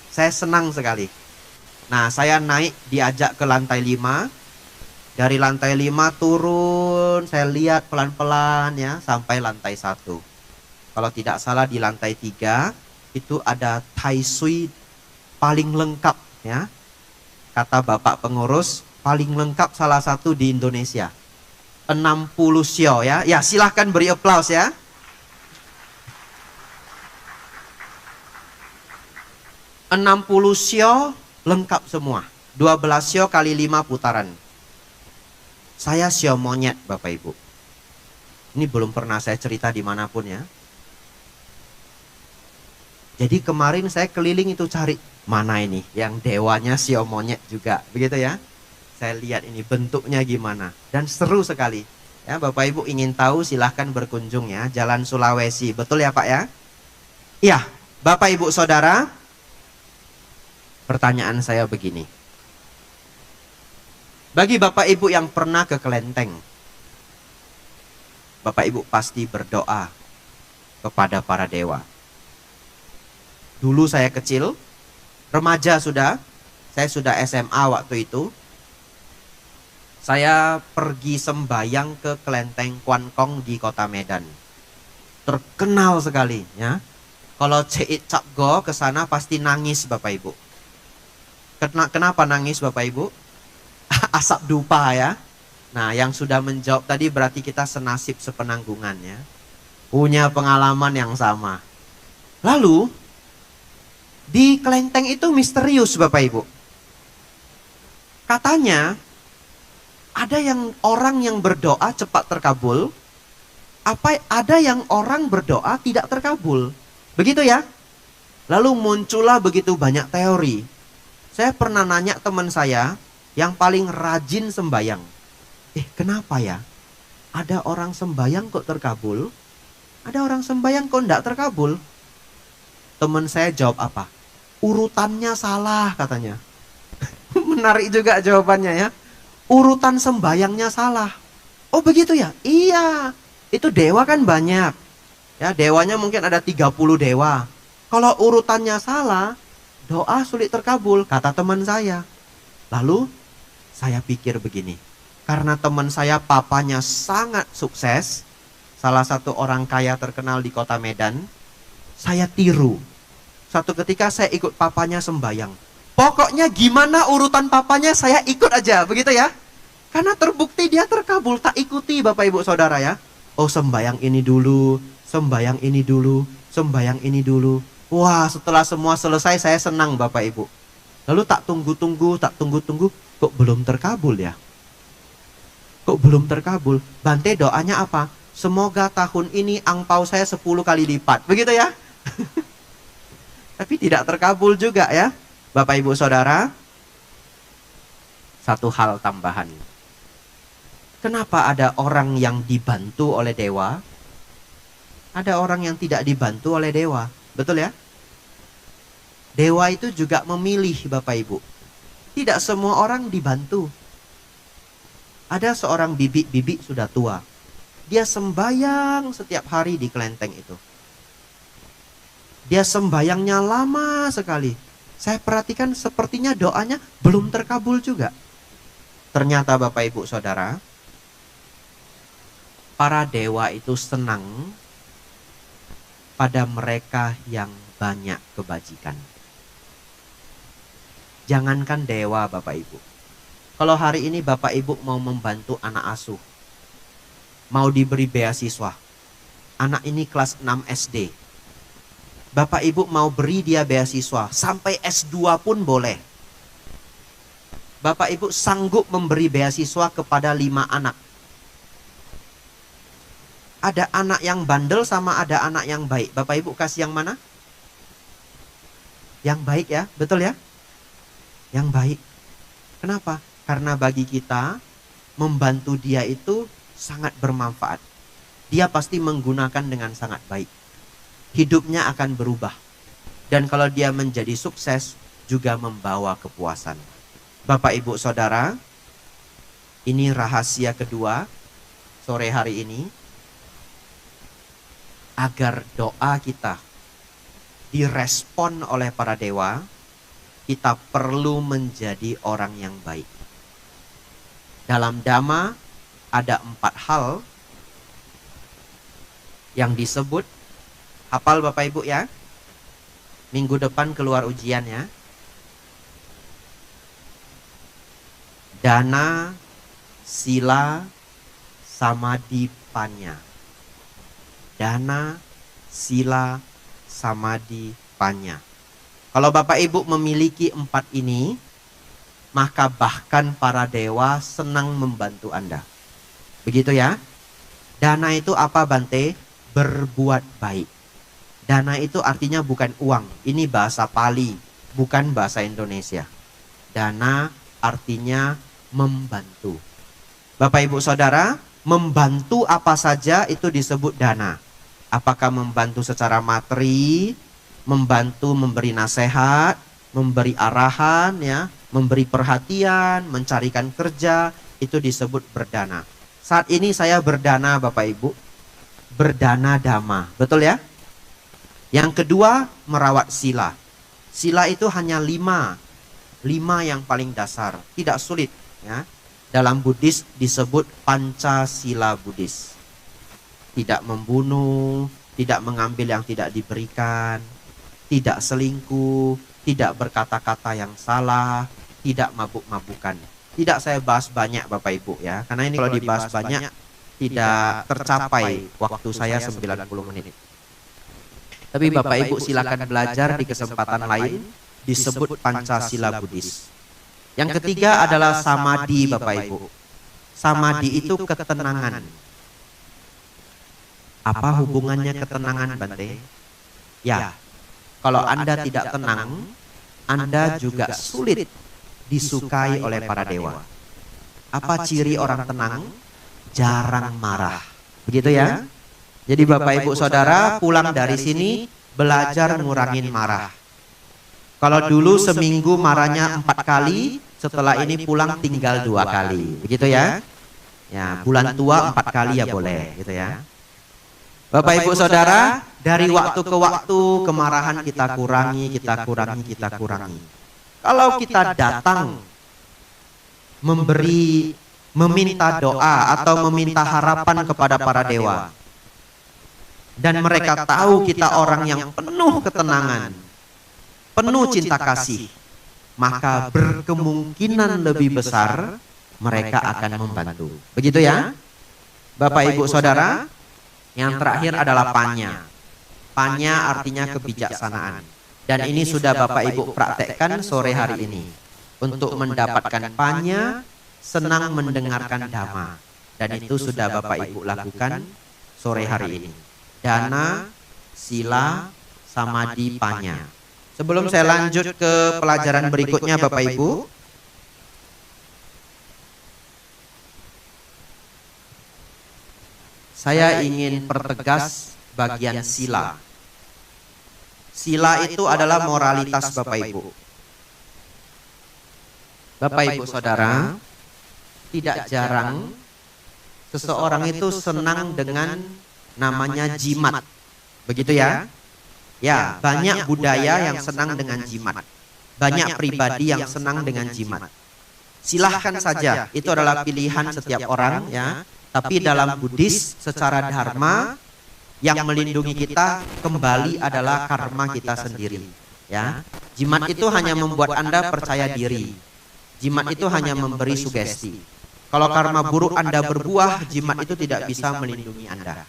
Saya senang sekali. Nah, saya naik diajak ke lantai 5. Dari lantai 5 turun, saya lihat pelan-pelan ya sampai lantai 1. Kalau tidak salah di lantai 3 itu ada Tai Sui paling lengkap ya. Kata Bapak pengurus, paling lengkap salah satu di Indonesia. 60 sio ya. Ya, silahkan beri aplaus ya. 60 sio lengkap semua. 12 sio kali 5 putaran. Saya sio monyet Bapak Ibu. Ini belum pernah saya cerita dimanapun ya. Jadi kemarin saya keliling itu cari, mana ini yang dewanya sio monyet juga, begitu ya. Saya lihat ini bentuknya gimana, dan seru sekali. Ya, Bapak Ibu ingin tahu silahkan berkunjung ya, Jalan Sulawesi, betul ya Pak ya? Iya, Bapak Ibu Saudara, pertanyaan saya begini. Bagi Bapak Ibu yang pernah ke kelenteng, Bapak Ibu pasti berdoa kepada para dewa. Dulu saya kecil, remaja saya sudah SMA waktu itu. Saya pergi sembayang ke kelenteng Kuan Kong di kota Medan. Terkenal sekali ya. Kalau Ceit Cap Go ke sana pasti nangis Bapak Ibu. Kenapa nangis Bapak Ibu? Asap dupa ya. Nah, yang sudah menjawab tadi berarti kita senasib sepenanggungan ya. Punya pengalaman yang sama. Lalu di kelenteng itu misterius Bapak Ibu. Katanya ada yang orang yang berdoa cepat terkabul, ada yang orang berdoa tidak terkabul. Begitu ya. Lalu muncullah begitu banyak teori. Saya pernah nanya teman saya yang paling rajin sembayang. Kenapa ya? Ada orang sembayang kok terkabul? Ada orang sembayang kok tidak terkabul? Teman saya jawab apa? Urutannya salah katanya. Menarik juga jawabannya ya. Urutan sembayangnya salah. Oh begitu ya? Iya. Itu dewa kan banyak. Ya, dewanya mungkin ada 30 dewa. Kalau urutannya salah, doa sulit terkabul, kata teman saya. Lalu saya pikir begini. Karena teman saya papanya sangat sukses, salah satu orang kaya terkenal di kota Medan, saya tiru. Satu ketika saya ikut papanya sembayang. Pokoknya gimana urutan papanya saya ikut aja, begitu ya. Karena terbukti dia terkabul, tak ikuti Bapak Ibu Saudara ya. Oh sembayang ini dulu, sembayang ini dulu, sembayang ini dulu. Wah setelah semua selesai saya senang Bapak Ibu. Lalu tak tunggu-tunggu, kok belum terkabul ya? Kok belum terkabul? Bante doanya apa? Semoga tahun ini angpau saya 10 kali lipat, begitu ya. Tapi tidak terkabul juga ya. Bapak Ibu Saudara, satu hal tambahan. Kenapa ada orang yang dibantu oleh dewa? Ada orang yang tidak dibantu oleh dewa. Betul ya? Dewa itu juga memilih Bapak Ibu. Tidak semua orang dibantu. Ada seorang bibi sudah tua. Dia sembayang setiap hari di kelenteng itu. Dia sembayangnya lama sekali. Saya perhatikan sepertinya doanya belum terkabul juga. Ternyata Bapak Ibu Saudara, para dewa itu senang pada mereka yang banyak kebajikan. Jangankan dewa Bapak Ibu. Kalau hari ini Bapak Ibu mau membantu anak asuh, mau diberi beasiswa, anak ini kelas 6 SD, Bapak Ibu mau beri dia beasiswa, sampai S2 pun boleh. Bapak Ibu sanggup memberi beasiswa kepada 5 anak. Ada anak yang bandel sama ada anak yang baik. Bapak Ibu kasih yang mana? Yang baik ya, betul ya? Yang baik. Kenapa? Karena bagi kita, membantu dia itu sangat bermanfaat. Dia pasti menggunakan dengan sangat baik. Hidupnya akan berubah. Dan kalau dia menjadi sukses, juga membawa kepuasan. Bapak Ibu Saudara, ini rahasia kedua sore hari ini. Agar doa kita direspon oleh para dewa, kita perlu menjadi orang yang baik. Dalam Dhamma ada 4 hal yang disebut. Hafal Bapak Ibu ya. Minggu depan keluar ujian ya. Dana, sila, samadhi, panya. Dana, sila, samadhi, panya. Kalau Bapak Ibu memiliki 4 ini, maka bahkan para dewa senang membantu Anda. Begitu ya. Dana itu apa Bante? Berbuat baik. Dana itu artinya bukan uang. Ini bahasa Pali, bukan bahasa Indonesia. Dana artinya membantu. Bapak Ibu Saudara, membantu apa saja itu disebut dana. Apakah membantu secara materi, membantu memberi nasihat, memberi arahan, ya, memberi perhatian, mencarikan kerja, itu disebut berdana. Saat ini saya berdana Bapak Ibu, berdana dhamma, betul ya? Yang kedua, merawat sila. Sila itu hanya 5 yang paling dasar, tidak sulit, ya. Dalam Buddhis disebut Pancasila Buddhis. Tidak membunuh, tidak mengambil yang tidak diberikan, tidak selingkuh, tidak berkata-kata yang salah, tidak mabuk-mabukan. Tidak saya bahas banyak Bapak Ibu, ya, karena ini kalau dibahas banyak tidak tercapai waktu saya 90 menit. Tapi Bapak Ibu silakan belajar di kesempatan lain, disebut Pancasila Buddhis. Yang ketiga adalah samadhi Bapak Ibu. Samadhi itu ketenangan. Apa hubungannya ketenangan, Bante? Ya, kalau Anda tidak tenang, Anda juga sulit disukai oleh para dewa. Apa ciri orang tenang? Jarang marah. Begitu ya? Jadi Bapak Ibu Saudara pulang dari sini belajar ngurangin marah. Kalau dulu seminggu marahnya 4 kali, setelah ini pulang tinggal 2 kali. Begitu ya? Ya, bulan tua 4 kali ya boleh, gitu ya. Bapak Ibu Saudara, dari waktu ke waktu kemarahan kita kurangi, kita kurangi, kita kurangi. Kalau kita datang memberi, meminta doa atau meminta harapan kepada para dewa, dan mereka tahu kita orang yang penuh ketenangan, penuh cinta kasih, maka berkemungkinan lebih besar mereka akan membantu. Begitu ya, Bapak Ibu Saudara. Yang terakhir adalah panya. Panya artinya kebijaksanaan. Dan ini sudah Bapak Ibu praktekkan sore hari ini. Untuk mendapatkan panya, senang mendengarkan dhamma. Dan itu sudah Bapak Ibu lakukan sore hari ini. Dana, sila, samadhi, panya. Sebelum saya lanjut ke pelajaran berikutnya Bapak Ibu, saya ingin pertegas bagian sila. Sila itu adalah moralitas Bapak Ibu. Bapak Ibu Saudara, tidak jarang seseorang itu senang dengan namanya jimat. Begitu ya? Ya, banyak budaya yang senang dengan jimat. Banyak pribadi yang senang dengan jimat. Silahkan saja, itu adalah pilihan setiap orang, ya. Tapi dalam Buddhis secara dharma yang melindungi kita kembali adalah karma kita sendiri, ya. Jimat itu hanya membuat Anda percaya diri. Jimat itu hanya memberi sugesti. Kalau karma buruk Anda berbuah, jimat itu tidak bisa melindungi Anda.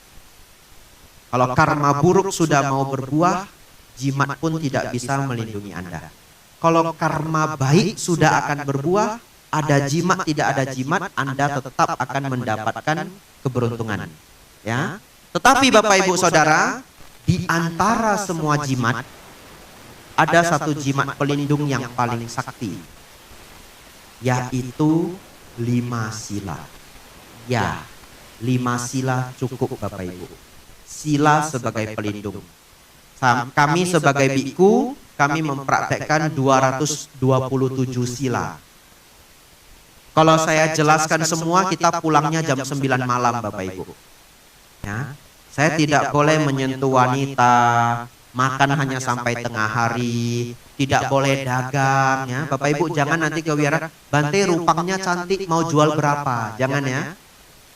Kalau karma buruk sudah mau berbuah, jimat pun tidak bisa melindungi Anda. Kalau karma baik sudah akan berbuah, ada jimat, tidak ada jimat, Anda tetap akan mendapatkan keberuntungan. Ya. Tetapi Bapak Ibu Saudara, di antara semua jimat, ada satu jimat pelindung yang paling sakti, yaitu 5 sila. Ya, 5 sila cukup Bapak Ibu. Sila sebagai pelindung. Kami sebagai biku, kami mempraktekkan 227 sila. Kalau saya jelaskan semua, kita pulangnya jam 9 malam Bapak Ibu. Ya, saya tidak boleh menyentuh wanita, makan hanya sampai tengah hari, tidak boleh dagang, ya. Bapak Ibu jangan nanti ke wihara, Bante rupangnya cantik mau jual berapa, jangan ya.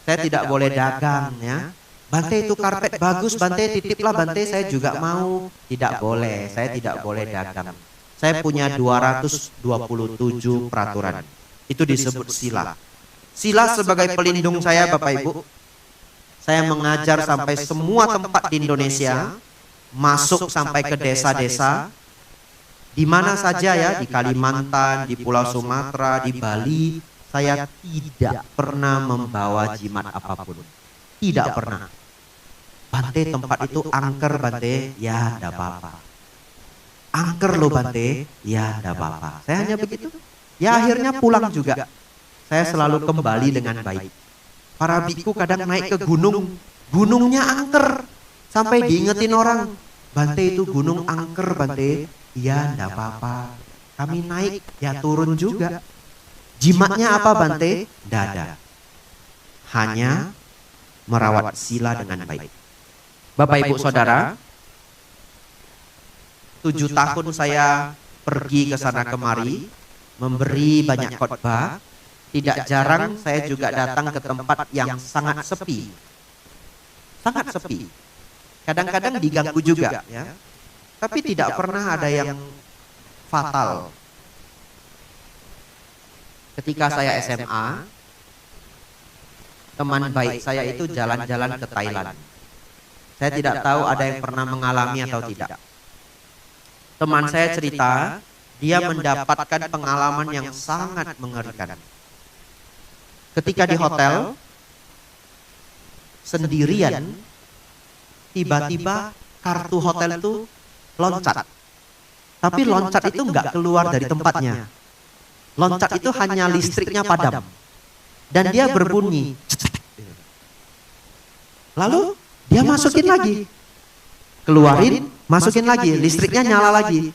Saya tidak boleh dagang, ya. Bante itu karpet bagus, Bante titiplah Bante, saya juga mau. Tidak boleh, saya tidak boleh dagang. Saya punya 227 peraturan. Itu disebut sila. Sila sebagai pelindung saya Bapak Ibu. Saya mengajar sampai semua tempat di Indonesia, masuk sampai ke desa-desa, di mana saja ya, di Kalimantan, di Pulau Sumatera, di Bali, saya tidak pernah membawa jimat apapun. Tidak pernah. Bante, tempat itu angker Bante. Ya, enggak apa-apa. Angker loh Bante. Ya, enggak apa-apa. Saya hanya begitu. Ya akhirnya pulang juga. Saya selalu kembali dengan baik. Para biku kadang naik ke gunung. Gunungnya angker. Sampai diingetin orang. Bante, itu gunung angker Bante. Iya, enggak apa-apa. Kami naik, ya turun juga. Jimatnya apa Bante? Enggak ada. Hanya merawat sila dengan baik. Bapak Ibu Saudara, 7 tahun saya pergi ke sana kemari, memberi banyak khotbah. Tidak jarang saya juga datang ke tempat yang sangat sepi. Sangat sepi. Kadang-kadang diganggu juga, ya. Tapi tidak pernah ada yang fatal. Ketika saya SMA, teman baik saya itu jalan-jalan ke Thailand. Saya tidak tahu ada yang pernah mengalami atau tidak. Teman saya cerita, dia mendapatkan pengalaman yang sangat mengerikan. Ketika di hotel, sendirian, tiba-tiba kartu hotel itu loncat. Tapi loncat itu nggak keluar dari tempatnya. Loncat itu hanya listriknya padam. Dan dia berbunyi. Lalu dia masukin lagi. Keluarin, masukin lagi, listriknya nyala lagi.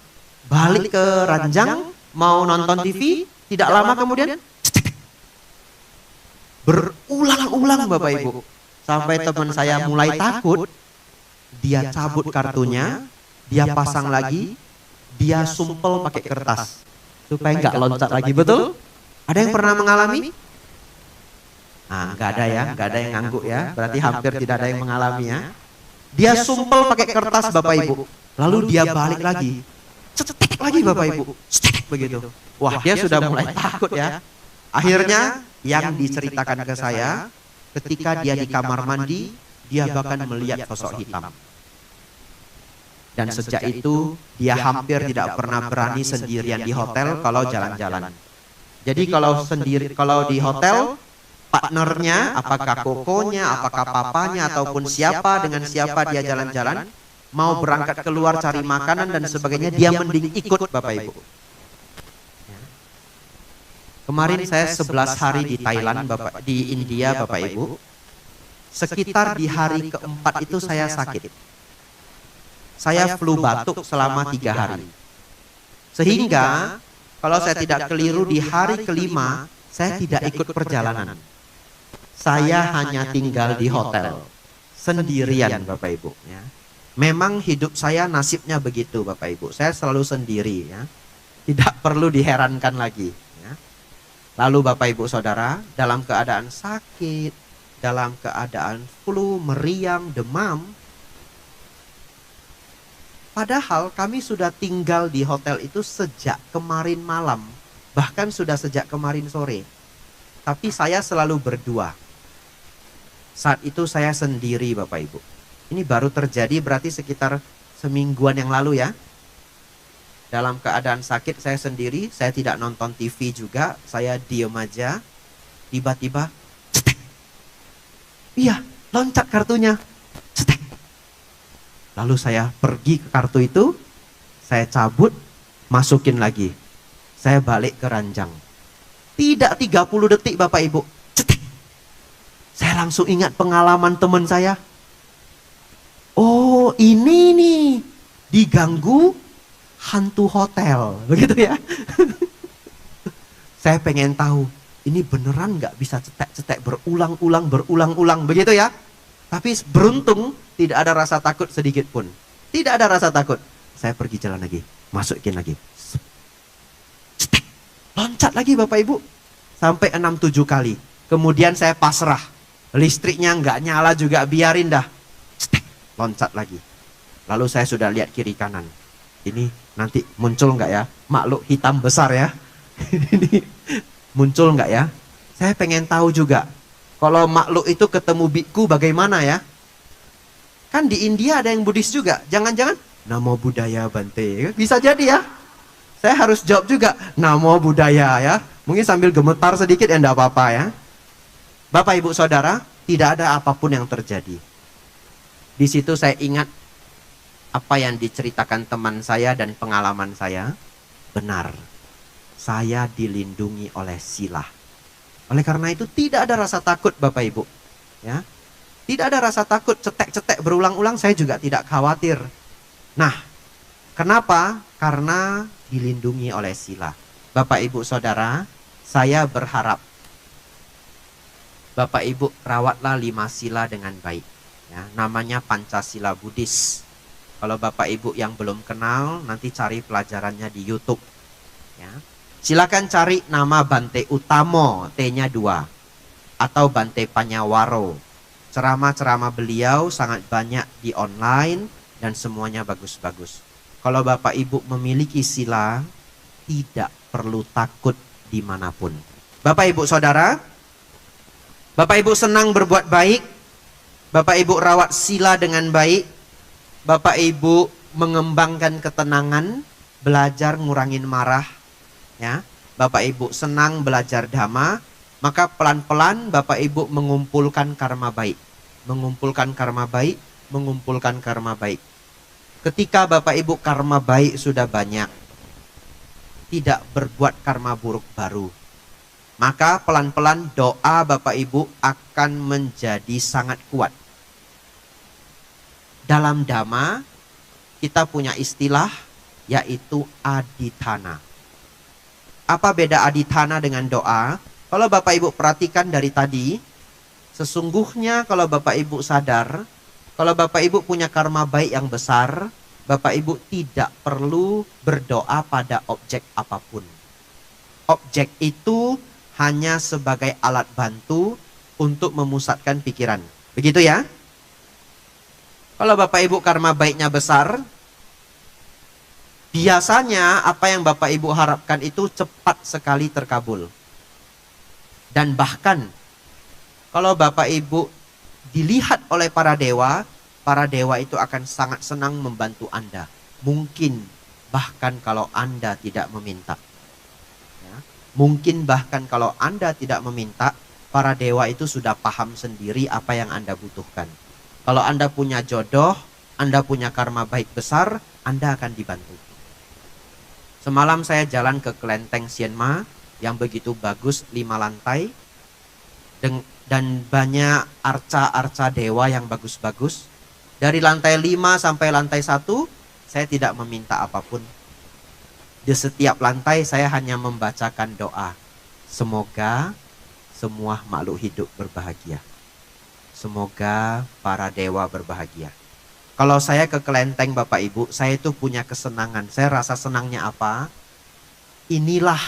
Balik ke ranjang, mau nonton TV, tidak lama kemudian berulang-ulang Bapak Ibu. Sampai teman saya mulai takut, dia cabut kartunya, dia pasang lagi, dia sumpel pakai kertas supaya nggak loncat lagi, betul? Ada yang pernah mengalami? Nah, nggak ada ya, nggak ada yang ngangguk ya. Berarti hampir tidak ada yang mengalami ya. Dia sumpel pakai kertas Bapak Ibu. Lalu dia balik lagi. Cetek lagi Bapak Ibu. Cetek begitu. Wah, dia sudah mulai takut ya. Akhirnya yang diceritakan ke saya, ketika dia di kamar mandi, dia bahkan melihat sosok hitam. Dan sejak itu dia hampir tidak pernah berani sendirian di hotel kalau jalan-jalan. Jadi kalau di hotel, partnernya, apakah kokonya, apakah papanya, ataupun siapa dengan siapa dia jalan-jalan, mau berangkat keluar cari makanan dan sebagainya, dia mending ikut Bapak Ibu. Kemarin saya 11 hari di Thailand, di India Bapak Ibu. Sekitar di hari keempat itu saya sakit. Saya flu batuk selama 3 hari. Sehingga kalau saya tidak keliru di hari kelima, saya tidak ikut perjalanan. Saya hanya tinggal di hotel sendirian Bapak Ibu ya. Memang hidup saya nasibnya begitu Bapak Ibu. Saya selalu sendiri ya. Tidak perlu diherankan lagi ya. Lalu Bapak Ibu Saudara, dalam keadaan sakit, dalam keadaan flu, meriang, demam, padahal kami sudah tinggal di hotel itu sejak kemarin malam, bahkan sudah sejak kemarin sore. Tapi saya selalu berdua. Saat itu saya sendiri Bapak Ibu. Ini baru terjadi berarti sekitar semingguan yang lalu ya. Dalam keadaan sakit saya sendiri, saya tidak nonton TV juga, saya diem aja. Tiba-tiba, cetek. Iya, loncat kartunya. Cetek. Lalu saya pergi ke kartu itu, saya cabut, masukin lagi. Saya balik ke ranjang. Tidak 30 detik Bapak Ibu. Cetek. Saya langsung ingat pengalaman teman saya. Oh, ini nih diganggu hantu hotel, begitu ya. Saya pengen tahu, ini beneran nggak bisa cetek-cetek berulang-ulang, begitu ya. Tapi beruntung tidak ada rasa takut sedikit pun. Tidak ada rasa takut. Saya pergi jalan lagi, masukin lagi. Cetek, loncat lagi Bapak Ibu. Sampai 6-7 kali. Kemudian saya pasrah. Listriknya nggak nyala juga, biarin dah. Cetek, loncat lagi. Lalu saya sudah lihat kiri kanan. Ini nanti muncul nggak ya makhluk hitam besar ya? Ini muncul nggak ya? Saya pengen tahu juga. Kalau makhluk itu ketemu biku bagaimana ya? Kan di India ada yang Buddhis juga. Jangan-jangan Namo Buddhaya Bante. Bisa jadi ya. Saya harus jawab juga Namo Buddhaya ya. Mungkin sambil gemetar sedikit ya enggak apa-apa ya. Bapak Ibu Saudara, tidak ada apapun yang terjadi. Di situ saya ingat apa yang diceritakan teman saya dan pengalaman saya. Benar, saya dilindungi oleh sila. Oleh karena itu tidak ada rasa takut Bapak Ibu. Ya, tidak ada rasa takut, cetek-cetek berulang-ulang saya juga tidak khawatir. Nah, kenapa? Karena dilindungi oleh sila. Bapak Ibu Saudara, saya berharap Bapak Ibu rawatlah 5 sila dengan baik. Ya, namanya Pancasila Buddhis. Kalau Bapak Ibu yang belum kenal, nanti cari pelajarannya di YouTube. Ya. Silakan cari nama Bante Utamo, T-nya 2. Atau Bante Panyawaro. Ceramah-ceramah beliau sangat banyak di online dan semuanya bagus-bagus. Kalau Bapak Ibu memiliki sila, tidak perlu takut dimanapun. Bapak Ibu Saudara, Bapak Ibu senang berbuat baik, Bapak Ibu rawat sila dengan baik, Bapak Ibu mengembangkan ketenangan, belajar ngurangin marah, ya. Bapak Ibu senang belajar dhamma, maka pelan-pelan Bapak Ibu mengumpulkan karma baik. Mengumpulkan karma baik, mengumpulkan karma baik. Ketika Bapak Ibu karma baik sudah banyak, tidak berbuat karma buruk baru, maka pelan-pelan doa Bapak Ibu akan menjadi sangat kuat. Dalam dhamma kita punya istilah yaitu adithana. Apa beda adithana dengan doa? Kalau Bapak Ibu perhatikan dari tadi, sesungguhnya kalau Bapak Ibu sadar, kalau Bapak Ibu punya karma baik yang besar, Bapak Ibu tidak perlu berdoa pada objek apapun. Objek itu hanya sebagai alat bantu untuk memusatkan pikiran. Begitu ya? Kalau Bapak Ibu karma baiknya besar, biasanya apa yang Bapak Ibu harapkan itu cepat sekali terkabul. Dan bahkan kalau Bapak Ibu dilihat oleh para dewa itu akan sangat senang membantu Anda. Mungkin bahkan kalau Anda tidak meminta. Ya. Mungkin bahkan kalau Anda tidak meminta, para dewa itu sudah paham sendiri apa yang Anda butuhkan. Kalau Anda punya jodoh, Anda punya karma baik besar, Anda akan dibantu. Semalam saya jalan ke kelenteng Sienma yang begitu bagus, 5 lantai. Dan banyak arca-arca dewa yang bagus-bagus. Dari lantai 5 sampai lantai 1, saya tidak meminta apapun. Di setiap lantai saya hanya membacakan doa. Semoga semua makhluk hidup berbahagia. Semoga para dewa berbahagia. Kalau saya ke kelenteng Bapak Ibu, saya itu punya kesenangan. Saya rasa senangnya apa? Inilah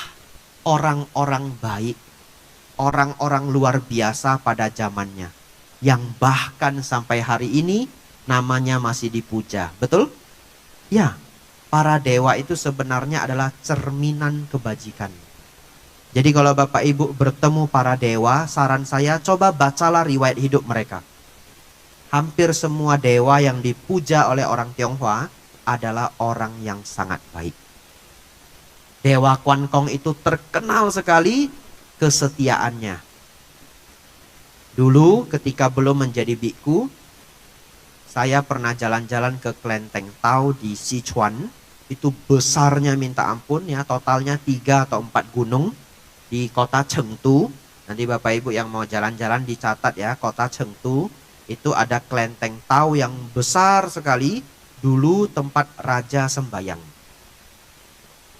orang-orang baik, orang-orang luar biasa pada zamannya, yang bahkan sampai hari ini namanya masih dipuja. Betul? Ya, para dewa itu sebenarnya adalah cerminan kebajikan. Jadi kalau Bapak Ibu bertemu para dewa, saran saya coba bacalah riwayat hidup mereka. Hampir semua dewa yang dipuja oleh orang Tionghoa adalah orang yang sangat baik. Dewa Quan Kong itu terkenal sekali kesetiaannya. Dulu ketika belum menjadi biku, saya pernah jalan-jalan ke kelenteng Tao di Sichuan. Itu besarnya minta ampun ya, totalnya 3 atau 4 gunung di kota Chengdu. Nanti Bapak Ibu yang mau jalan-jalan dicatat ya, kota Chengdu itu ada kelenteng Tao yang besar sekali, dulu tempat raja sembayang.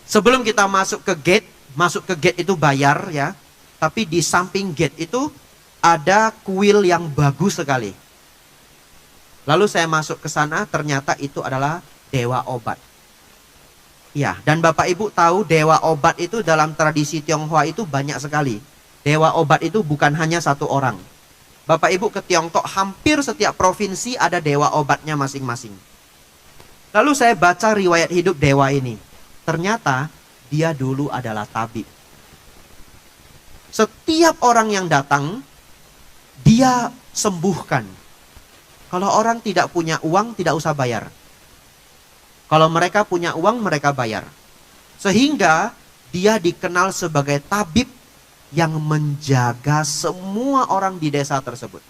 Sebelum kita masuk ke gate itu bayar ya, tapi di samping gate itu ada kuil yang bagus sekali. Lalu saya masuk ke sana, ternyata itu adalah dewa obat. Ya, dan Bapak Ibu tahu dewa obat itu dalam tradisi Tionghoa itu banyak sekali. Dewa obat itu bukan hanya satu orang. Bapak Ibu ke Tiongkok, hampir setiap provinsi ada dewa obatnya masing-masing. Lalu saya baca riwayat hidup dewa ini. Ternyata dia dulu adalah tabib. Setiap orang yang datang, dia sembuhkan. Kalau orang tidak punya uang, tidak usah bayar. Kalau mereka punya uang, mereka bayar. Sehingga dia dikenal sebagai tabib yang menjaga semua orang di desa tersebut.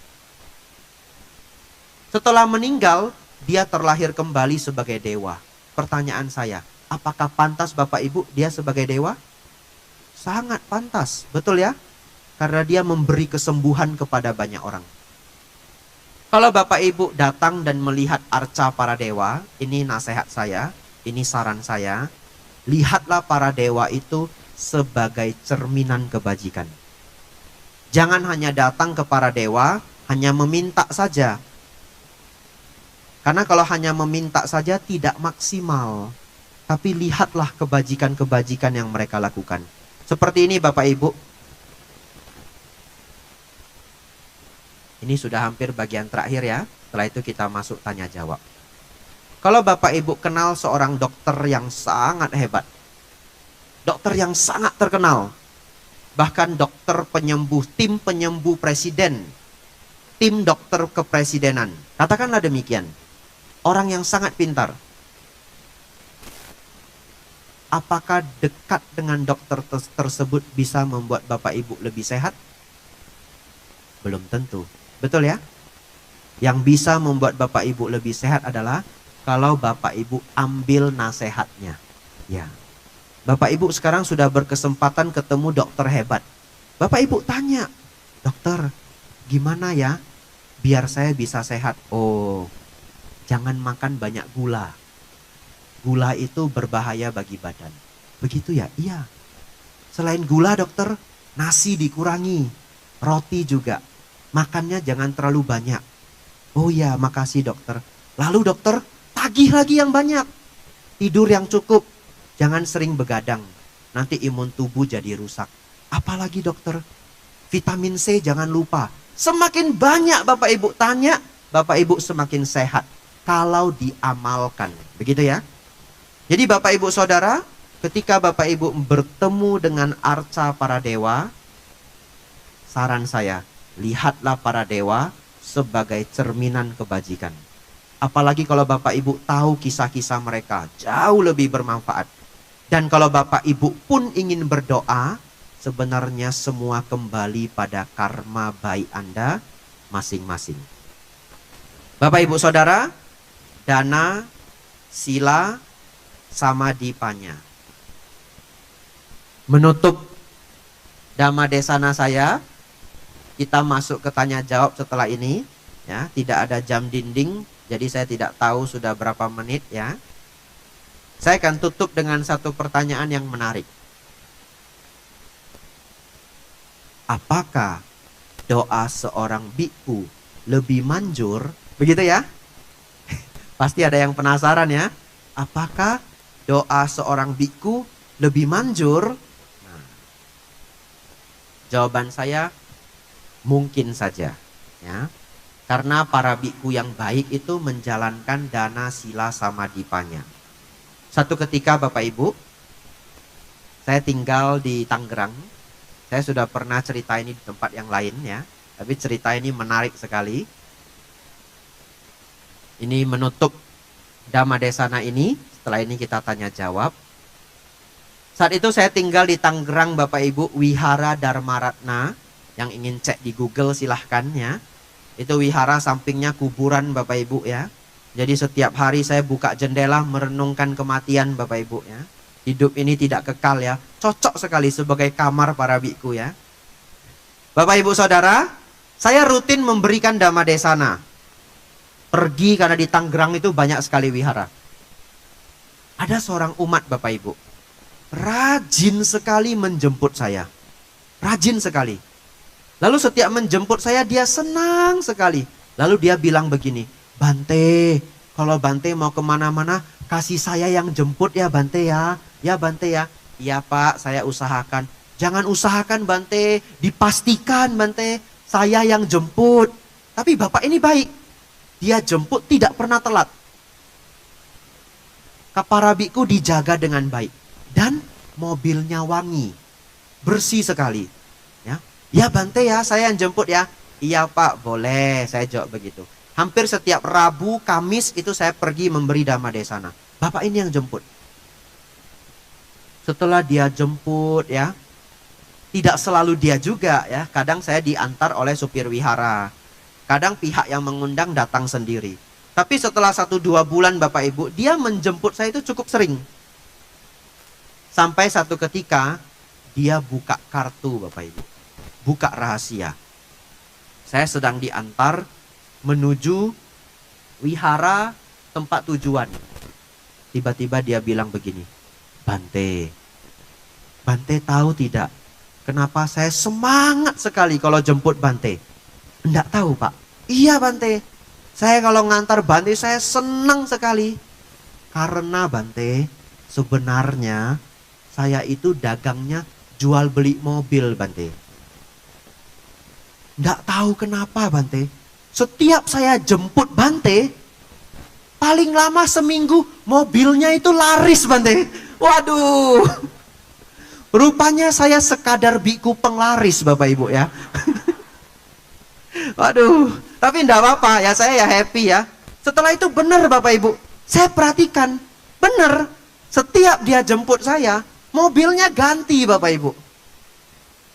Setelah meninggal, dia terlahir kembali sebagai dewa. Pertanyaan saya, apakah pantas Bapak Ibu dia sebagai dewa? Sangat pantas, betul ya? Karena dia memberi kesembuhan kepada banyak orang. Kalau Bapak Ibu datang dan melihat arca para dewa, ini nasihat saya, ini saran saya, lihatlah para dewa itu sebagai cerminan kebajikan. Jangan hanya datang ke para dewa, hanya meminta saja. Karena kalau hanya meminta saja tidak maksimal. Tapi lihatlah kebajikan-kebajikan yang mereka lakukan. Seperti ini Bapak Ibu. Ini sudah hampir bagian terakhir ya. Setelah itu kita masuk tanya jawab. Kalau Bapak Ibu kenal seorang dokter yang sangat hebat. Dokter yang sangat terkenal. Bahkan dokter penyembuh, tim penyembuh presiden. Tim dokter kepresidenan. Katakanlah demikian. Orang yang sangat pintar. Apakah dekat dengan dokter tersebut bisa membuat Bapak Ibu lebih sehat? Belum tentu. Betul ya? Yang bisa membuat Bapak Ibu lebih sehat adalah kalau Bapak Ibu ambil nasihatnya. Ya. Bapak Ibu sekarang sudah berkesempatan ketemu dokter hebat. Bapak Ibu tanya, dokter, gimana ya biar saya bisa sehat? Oh, jangan makan banyak gula. Gula itu berbahaya bagi badan. Begitu ya? Iya. Selain gula dokter, nasi dikurangi. Roti juga. Makannya jangan terlalu banyak. Oh ya, makasih dokter. Lalu dokter, tagih lagi yang banyak. Tidur yang cukup. Jangan sering begadang. Nanti imun tubuh jadi rusak. Apalagi dokter, vitamin C jangan lupa. Semakin banyak Bapak Ibu tanya, Bapak Ibu semakin sehat. Kalau diamalkan. Begitu ya. Jadi Bapak Ibu Saudara, ketika Bapak Ibu bertemu dengan arca para dewa, saran saya, lihatlah para dewa sebagai cerminan kebajikan. Apalagi kalau Bapak Ibu tahu kisah-kisah mereka, jauh lebih bermanfaat. Dan kalau Bapak Ibu pun ingin berdoa, sebenarnya semua kembali pada karma baik Anda masing-masing. Bapak Ibu Saudara, Dana, Sila, Samadipanya. Menutup Dhamma Desana saya, kita masuk ke tanya jawab setelah ini. Ya, tidak ada jam dinding, jadi saya tidak tahu sudah berapa menit ya. Saya akan tutup dengan satu pertanyaan yang menarik. Apakah doa seorang biku lebih manjur? Begitu ya? Pasti ada yang penasaran ya. Apakah doa seorang biku lebih manjur? Nah, jawaban saya mungkin saja ya. Karena para biku yang baik itu menjalankan dana sila samadipanya. Satu ketika Bapak Ibu, saya tinggal di Tangerang. Saya sudah pernah cerita ini di tempat yang lain ya. Tapi cerita ini menarik sekali. Ini menutup Dhamma Desana ini. Setelah ini kita tanya jawab. Saat itu saya tinggal di Tangerang Bapak Ibu, Wihara Dharmaratna. Yang ingin cek di Google silahkan ya. Itu wihara, sampingnya kuburan Bapak Ibu ya. Jadi setiap hari saya buka jendela merenungkan kematian Bapak Ibu ya. Hidup ini tidak kekal ya. Cocok sekali sebagai kamar para biku ya. Bapak Ibu Saudara, saya rutin memberikan Dhamma Desana. Pergi karena di Tangerang itu banyak sekali wihara. Ada seorang umat Bapak Ibu, rajin sekali menjemput saya. Rajin sekali. Lalu setiap menjemput saya dia senang sekali. Lalu dia bilang begini, Bante, kalau Bante mau kemana-mana kasih saya yang jemput ya Bante ya. Ya Bante ya. Iya Pak, saya usahakan. Jangan usahakan Bante, dipastikan Bante saya yang jemput. Tapi Bapak ini baik. Dia jemput tidak pernah telat. Para biku dijaga dengan baik. Dan mobilnya wangi. Bersih sekali. Ya. Ya Bante ya, saya yang jemput ya. Iya Pak, boleh, saya jawab begitu. Hampir setiap Rabu, Kamis itu saya pergi memberi Dhamma Desana. Bapak ini yang jemput. Setelah dia jemput ya, tidak selalu dia juga ya. Kadang saya diantar oleh supir wihara. Kadang pihak yang mengundang datang sendiri. Tapi setelah 1-2 bulan Bapak Ibu, dia menjemput saya itu cukup sering. Sampai satu ketika, dia buka kartu Bapak Ibu. Buka rahasia. Saya sedang diantar menuju wihara tempat tujuan. Tiba-tiba dia bilang begini, Bante tahu tidak kenapa saya semangat sekali kalau jemput Bante? Enggak tahu Pak. Iya Bante, saya kalau ngantar Bante saya senang sekali. Karena Bante, sebenarnya saya itu dagangnya jual beli mobil Bante. Enggak tahu kenapa Bante, setiap saya jemput Bante, paling lama seminggu mobilnya itu laris Bante. Waduh, rupanya saya sekadar biku penglaris Bapak Ibu ya. Waduh, tapi enggak apa-apa ya, saya ya happy ya. Setelah itu benar Bapak Ibu, saya perhatikan, benar, setiap dia jemput saya, mobilnya ganti Bapak Ibu.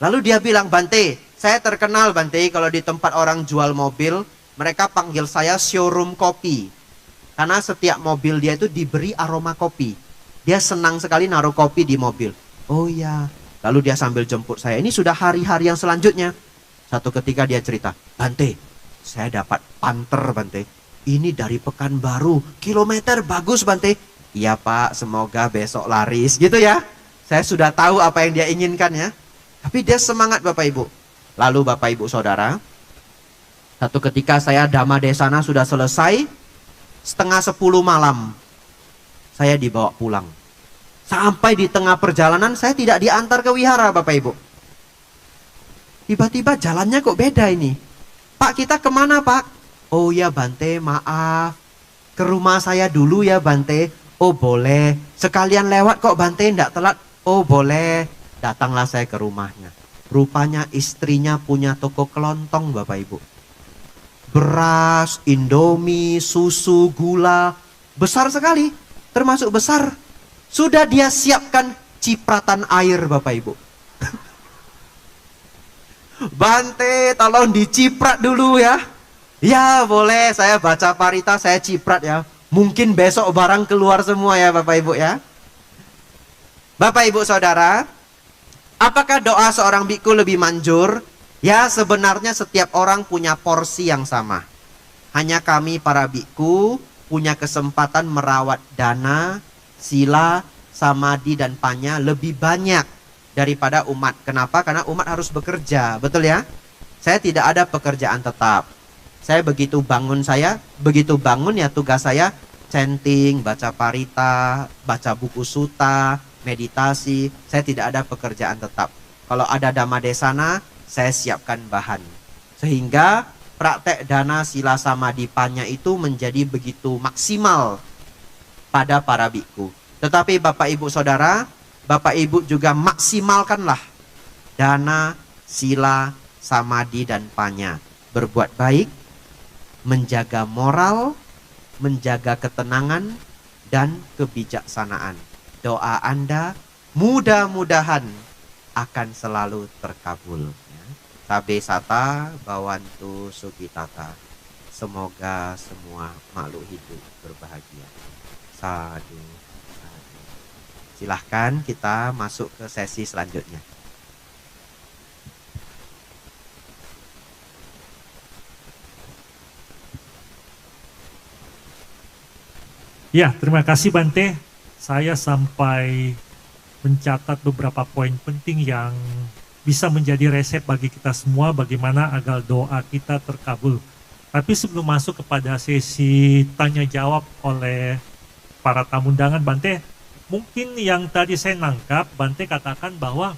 Lalu dia bilang, Bante, saya terkenal Bante, kalau di tempat orang jual mobil, mereka panggil saya showroom kopi. Karena setiap mobil dia itu diberi aroma kopi. Dia senang sekali naruh kopi di mobil. Oh iya. Lalu dia sambil jemput saya. Ini sudah hari-hari yang selanjutnya. Satu ketika dia cerita, Bante, saya dapat Panther Bante. Ini dari Pekanbaru, kilometer bagus Bante. Iya Pak, semoga besok laris gitu ya. Saya sudah tahu apa yang dia inginkan ya. Tapi dia semangat Bapak Ibu. Lalu Bapak Ibu Saudara, satu ketika saya Dhamma Desana sudah selesai, 9:30 malam, saya dibawa pulang. Sampai di tengah perjalanan saya tidak diantar ke wihara Bapak Ibu. Tiba-tiba jalannya kok beda ini. Pak, kita kemana Pak? Oh ya Bante, maaf. Ke rumah saya dulu ya Bante. Oh boleh. Sekalian lewat kok Bante, enggak telat. Oh boleh. Datanglah saya ke rumahnya. Rupanya istrinya punya toko kelontong Bapak Ibu. Beras, Indomie, susu, gula. Besar sekali. Termasuk besar. Sudah dia siapkan cipratan air Bapak Ibu. Bante, tolong diciprat dulu ya. Ya boleh, saya baca parita, saya ciprat ya. Mungkin besok barang keluar semua ya Bapak Ibu ya. Bapak Ibu Saudara, apakah doa seorang biku lebih manjur? Ya sebenarnya setiap orang punya porsi yang sama. Hanya kami para biku punya kesempatan merawat dana, sila, samadhi dan panya lebih banyak daripada umat. Kenapa? Karena umat harus bekerja, betul ya? Saya tidak ada pekerjaan tetap. Saya begitu bangun ya tugas saya chanting, baca parita, baca buku suta, meditasi. Saya tidak ada pekerjaan tetap. Kalau ada Dhamma Desana, saya siapkan bahan. Sehingga praktek dana, sila, samadhi, panya itu menjadi begitu maksimal pada para biku. Tetapi Bapak Ibu Saudara, Bapak Ibu juga maksimalkanlah dana, sila, samadhi dan panya. Berbuat baik, menjaga moral, menjaga ketenangan dan kebijaksanaan. Doa Anda mudah-mudahan akan selalu terkabul. Sabe sata bawantu sukitata. Semoga semua makhluk hidup berbahagia. Sadu. Silahkan kita masuk ke sesi selanjutnya. Ya, terima kasih Bante. Saya sampai mencatat beberapa poin penting yang bisa menjadi resep bagi kita semua bagaimana agar doa kita terkabul. Tapi sebelum masuk kepada sesi tanya jawab oleh para tamu undangan Bante, mungkin yang tadi saya nangkap, Bante katakan bahwa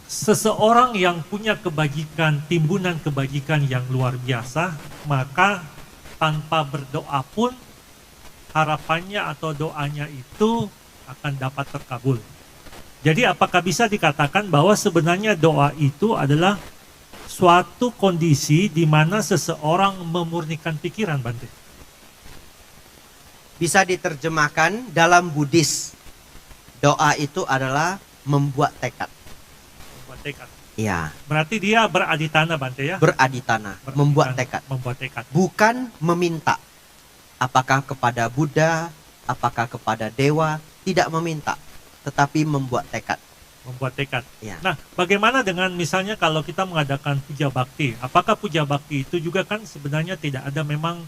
seseorang yang punya kebajikan, timbunan kebajikan yang luar biasa, maka tanpa berdoa pun harapannya atau doanya itu akan dapat terkabul. Jadi apakah bisa dikatakan bahwa sebenarnya doa itu adalah suatu kondisi di mana seseorang memurnikan pikiran, Bante? Bisa diterjemahkan dalam Buddhis, doa itu adalah membuat tekad. membuat tekad. Ya, Berarti dia beraditana Bante ya. beraditana, membuat tekad. Membuat tekad. Bukan meminta. Apakah kepada Buddha, apakah kepada dewa, tidak meminta, tetapi membuat tekad. Membuat tekad. Ya. Nah, bagaimana dengan misalnya kalau kita mengadakan puja bakti? Apakah puja bakti itu juga kan sebenarnya tidak ada memang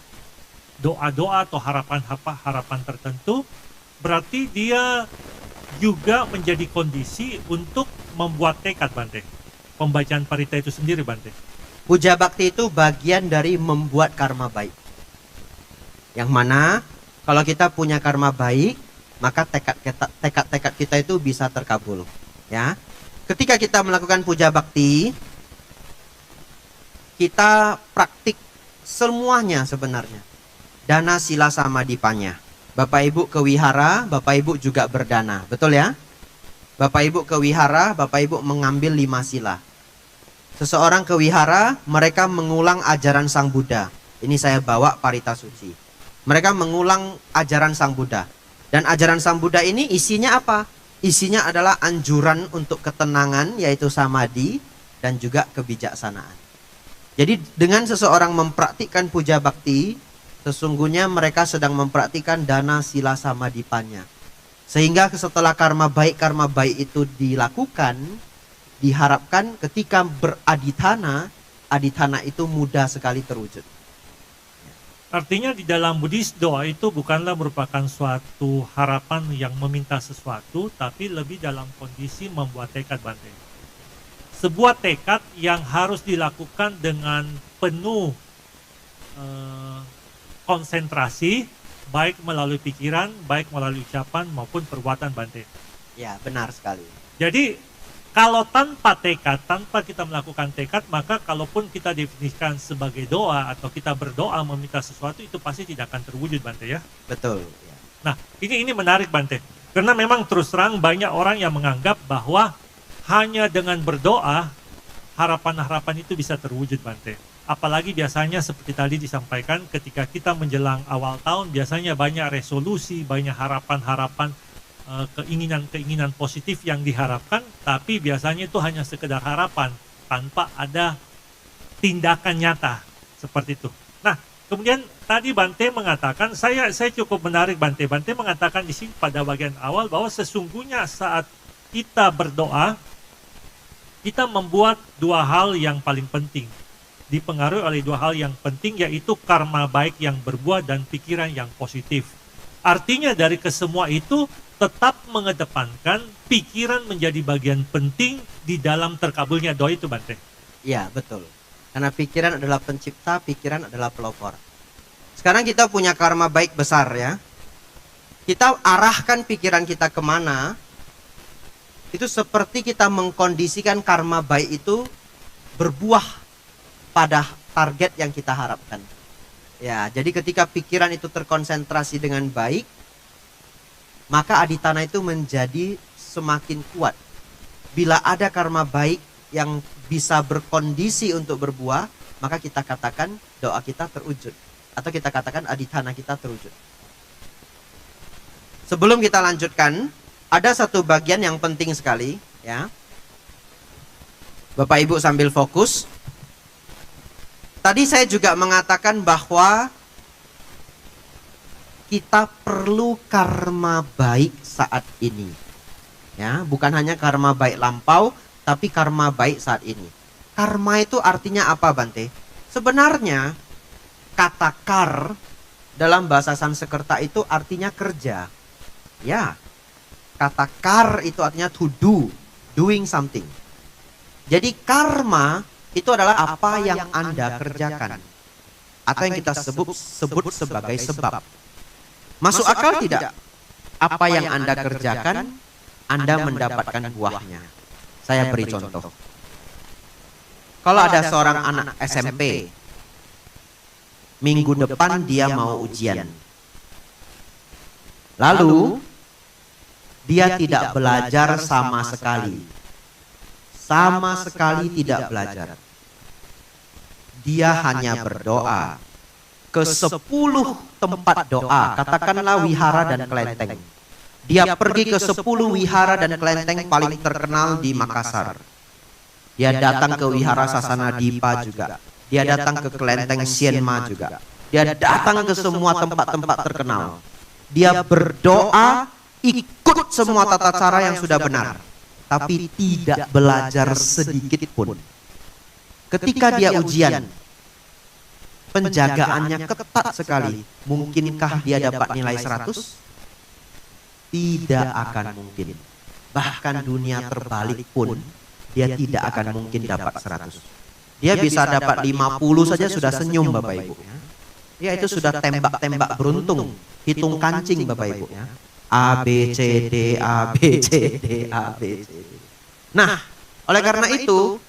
doa-doa atau harapan tertentu? Berarti dia juga menjadi kondisi untuk membuat tekad Bante. Pembacaan parita itu sendiri Bante. Puja bakti itu bagian dari membuat karma baik. Yang mana kalau kita punya karma baik, maka tekad-tekad kita itu bisa terkabul. Ya, ketika kita melakukan puja bakti, kita praktik semuanya sebenarnya. Dana sila samadipanya. Bapak Ibu ke wihara, Bapak Ibu juga berdana, betul ya? Bapak Ibu ke wihara, Bapak Ibu mengambil 5 sila. Seseorang ke wihara, mereka mengulang ajaran Sang Buddha. Ini saya bawa parita suci. Mereka mengulang ajaran Sang Buddha. Dan ajaran Sang Buddha ini isinya apa? Isinya adalah anjuran untuk ketenangan, yaitu samadhi, dan juga kebijaksanaan. Jadi dengan seseorang mempraktikkan puja bakti, sesungguhnya mereka sedang mempraktikkan dana sila samadipanya. Sehingga setelah karma baik itu dilakukan, diharapkan ketika beraditana, aditana itu mudah sekali terwujud. Artinya di dalam Buddhis doa itu bukanlah merupakan suatu harapan yang meminta sesuatu, tapi lebih dalam kondisi membuat tekad Bante. Sebuah tekad yang harus dilakukan dengan penuh konsentrasi, baik melalui pikiran, baik melalui ucapan maupun perbuatan Bante. Ya, benar sekali. Jadi kalau tanpa tekad, tanpa kita melakukan tekad, maka kalaupun kita definisikan sebagai doa atau kita berdoa meminta sesuatu, itu pasti tidak akan terwujud Bante ya. Betul. Ya. Nah, ini menarik Bante. Karena memang terus terang banyak orang yang menganggap bahwa hanya dengan berdoa, harapan-harapan itu bisa terwujud Bante. Apalagi biasanya seperti tadi disampaikan, ketika kita menjelang awal tahun, biasanya banyak resolusi, banyak harapan-harapan, keinginan-keinginan positif yang diharapkan, tapi biasanya itu hanya sekedar harapan tanpa ada tindakan nyata seperti itu. Nah, kemudian tadi Bante mengatakan, saya cukup menarik Bante mengatakan di sini pada bagian awal bahwa sesungguhnya saat kita berdoa, kita membuat 2 hal yang paling penting, dipengaruhi oleh 2 hal yang penting, yaitu karma baik yang berbuah dan pikiran yang positif. Artinya dari kesemua itu tetap mengedepankan pikiran menjadi bagian penting di dalam terkabulnya doa itu Bante. Ya, betul. Karena pikiran adalah pencipta, pikiran adalah pelopor. Sekarang kita punya karma baik besar ya. Kita arahkan pikiran kita kemana, itu seperti kita mengkondisikan karma baik itu berbuah pada target yang kita harapkan. Ya, jadi ketika pikiran itu terkonsentrasi dengan baik, maka aditana itu menjadi semakin kuat. Bila ada karma baik yang bisa berkondisi untuk berbuah, maka kita katakan doa kita terwujud. Atau kita katakan aditana kita terwujud. Sebelum kita lanjutkan, ada satu bagian yang penting sekali, ya. Bapak Ibu sambil fokus. Tadi saya juga mengatakan bahwa kita perlu karma baik saat ini. Ya, bukan hanya karma baik lampau, tapi karma baik saat ini. Karma itu artinya apa, Bante? Sebenarnya kata kar dalam bahasa Sanskerta itu artinya kerja. Ya. Kata kar itu artinya to do, doing something. Jadi karma itu adalah apa yang Anda kerjakan, atau yang kita sebut sebagai sebab. Masuk akal tidak? Apa yang Anda kerjakan, Anda mendapatkan buahnya. Saya beri contoh. Kalau ada seorang anak SMP, minggu depan dia mau ujian. Lalu, dia tidak belajar sama sekali. Sama sekali tidak belajar. Dia hanya berdoa ke 10 tempat doa, katakanlah wihara dan kelenteng. Dia pergi ke 10 wihara dan kelenteng paling terkenal di Makassar. Dia datang ke Wihara Sasana Dipa juga. Dia datang ke kelenteng Sienma juga. Dia datang ke semua tempat-tempat terkenal. Dia berdoa, ikut semua tata cara yang sudah benar, tapi tidak belajar sedikit pun. Ketika dia ujian, penjagaannya ketat sekali. Mungkinkah dia dapat nilai 100? Tidak akan mungkin. Bahkan dunia terbalik pun, dia tidak akan mungkin dapat 100. Dia bisa dapat 50 saja sudah senyum Bapak Ibu. Ya itu sudah tembak-tembak beruntung. Hitung kancing Bapak Ibu ya. A, B, C, D, A, B, C, D, A, B, C, D. Nah, oleh karena itu,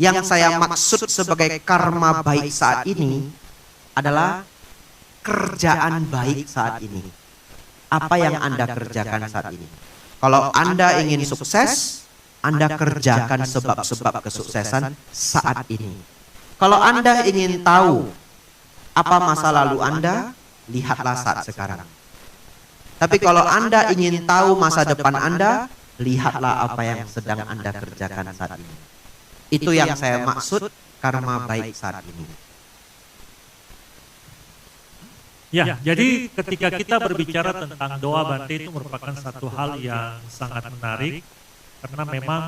yang saya maksud sebagai karma baik saat ini adalah kerjaan baik saat ini. Apa yang Anda kerjakan saat ini? Kalau Anda ingin sukses, Anda kerjakan sebab-sebab kesuksesan saat ini. Kalau Anda ingin tahu apa masa lalu Anda, lihatlah saat sekarang. Tapi kalau Anda ingin tahu masa depan Anda, lihatlah apa yang sedang Anda kerjakan saat ini. Itu yang saya maksud karma baik saat ini. Ya, jadi ketika kita berbicara tentang doa Bante itu merupakan satu hal yang sangat menarik karena memang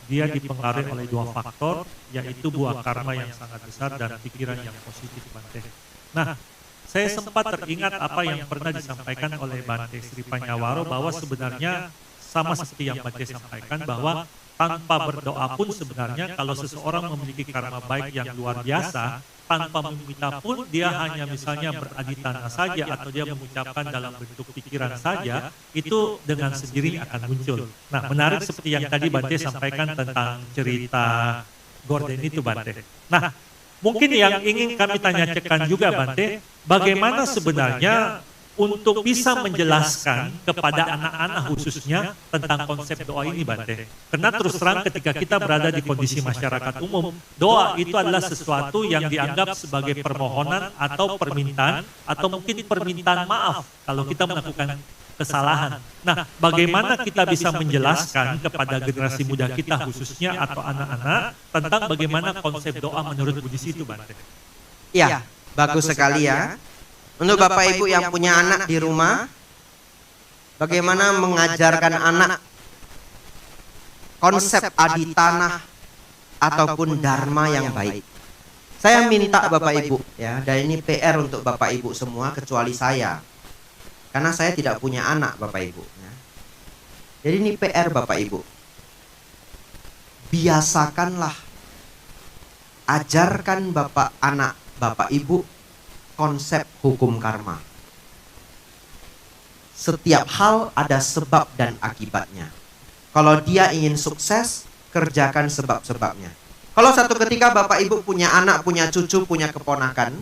dia dipengaruhi oleh dua faktor, yaitu buah karma yang sangat besar dan pikiran yang positif Bante. Nah, saya sempat teringat apa yang pernah disampaikan oleh Bante Sri Panyawaro bahwa sebenarnya sama seperti yang Bante sampaikan bahwa tanpa berdoa pun sebenarnya kalau seseorang memiliki karma baik yang luar biasa, tanpa meminta pun dia hanya misalnya beraditana saja atau dia mengucapkan dalam bentuk pikiran saja, itu dengan sendiri akan muncul. Nah, menarik seperti yang tadi Bante sampaikan tentang cerita Gorden itu Bante. Nah, mungkin yang ingin kami tanyakan juga Bante, bagaimana sebenarnya untuk bisa menjelaskan kepada anak-anak khususnya tentang konsep doa ini Bante. Karena terus terang ketika kita berada di kondisi masyarakat umum, doa itu adalah sesuatu yang dianggap sebagai permohonan atau permintaan atau mungkin permintaan maaf kalau kita melakukan kesalahan. Nah, bagaimana kita bisa menjelaskan kepada generasi muda kita khususnya atau anak-anak tentang bagaimana konsep doa menurut Buddhis itu Bante? Ya, bagus sekali ya. Untuk Bapak Ibu yang punya anak di rumah, bagaimana mengajarkan anak konsep aditana ataupun dharma yang baik. Saya minta Bapak Ibu ya, dan ini PR untuk Bapak Ibu semua kecuali saya. Karena saya tidak punya anak Bapak Ibu ya. Jadi ini PR Bapak Ibu. Biasakanlah, ajarkan anak Bapak Ibu konsep hukum karma. Setiap hal ada sebab dan akibatnya. Kalau dia ingin sukses, kerjakan sebab-sebabnya. Kalau satu ketika Bapak Ibu punya anak, punya cucu, punya keponakan,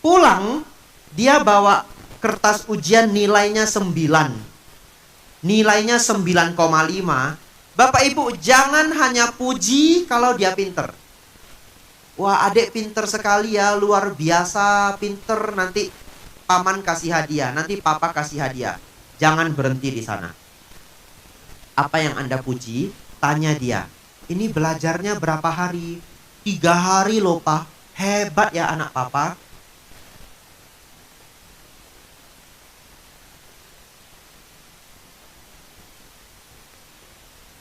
pulang dia bawa kertas ujian nilainya 9. Nilainya 9,5. Bapak Ibu jangan hanya puji kalau dia pinter. Wah, adik pinter sekali ya, luar biasa pinter, nanti paman kasih hadiah, nanti papa kasih hadiah. Jangan berhenti di sana. Apa yang Anda puji, tanya dia, ini belajarnya berapa hari? 3 hari loh Pak, hebat ya anak papa.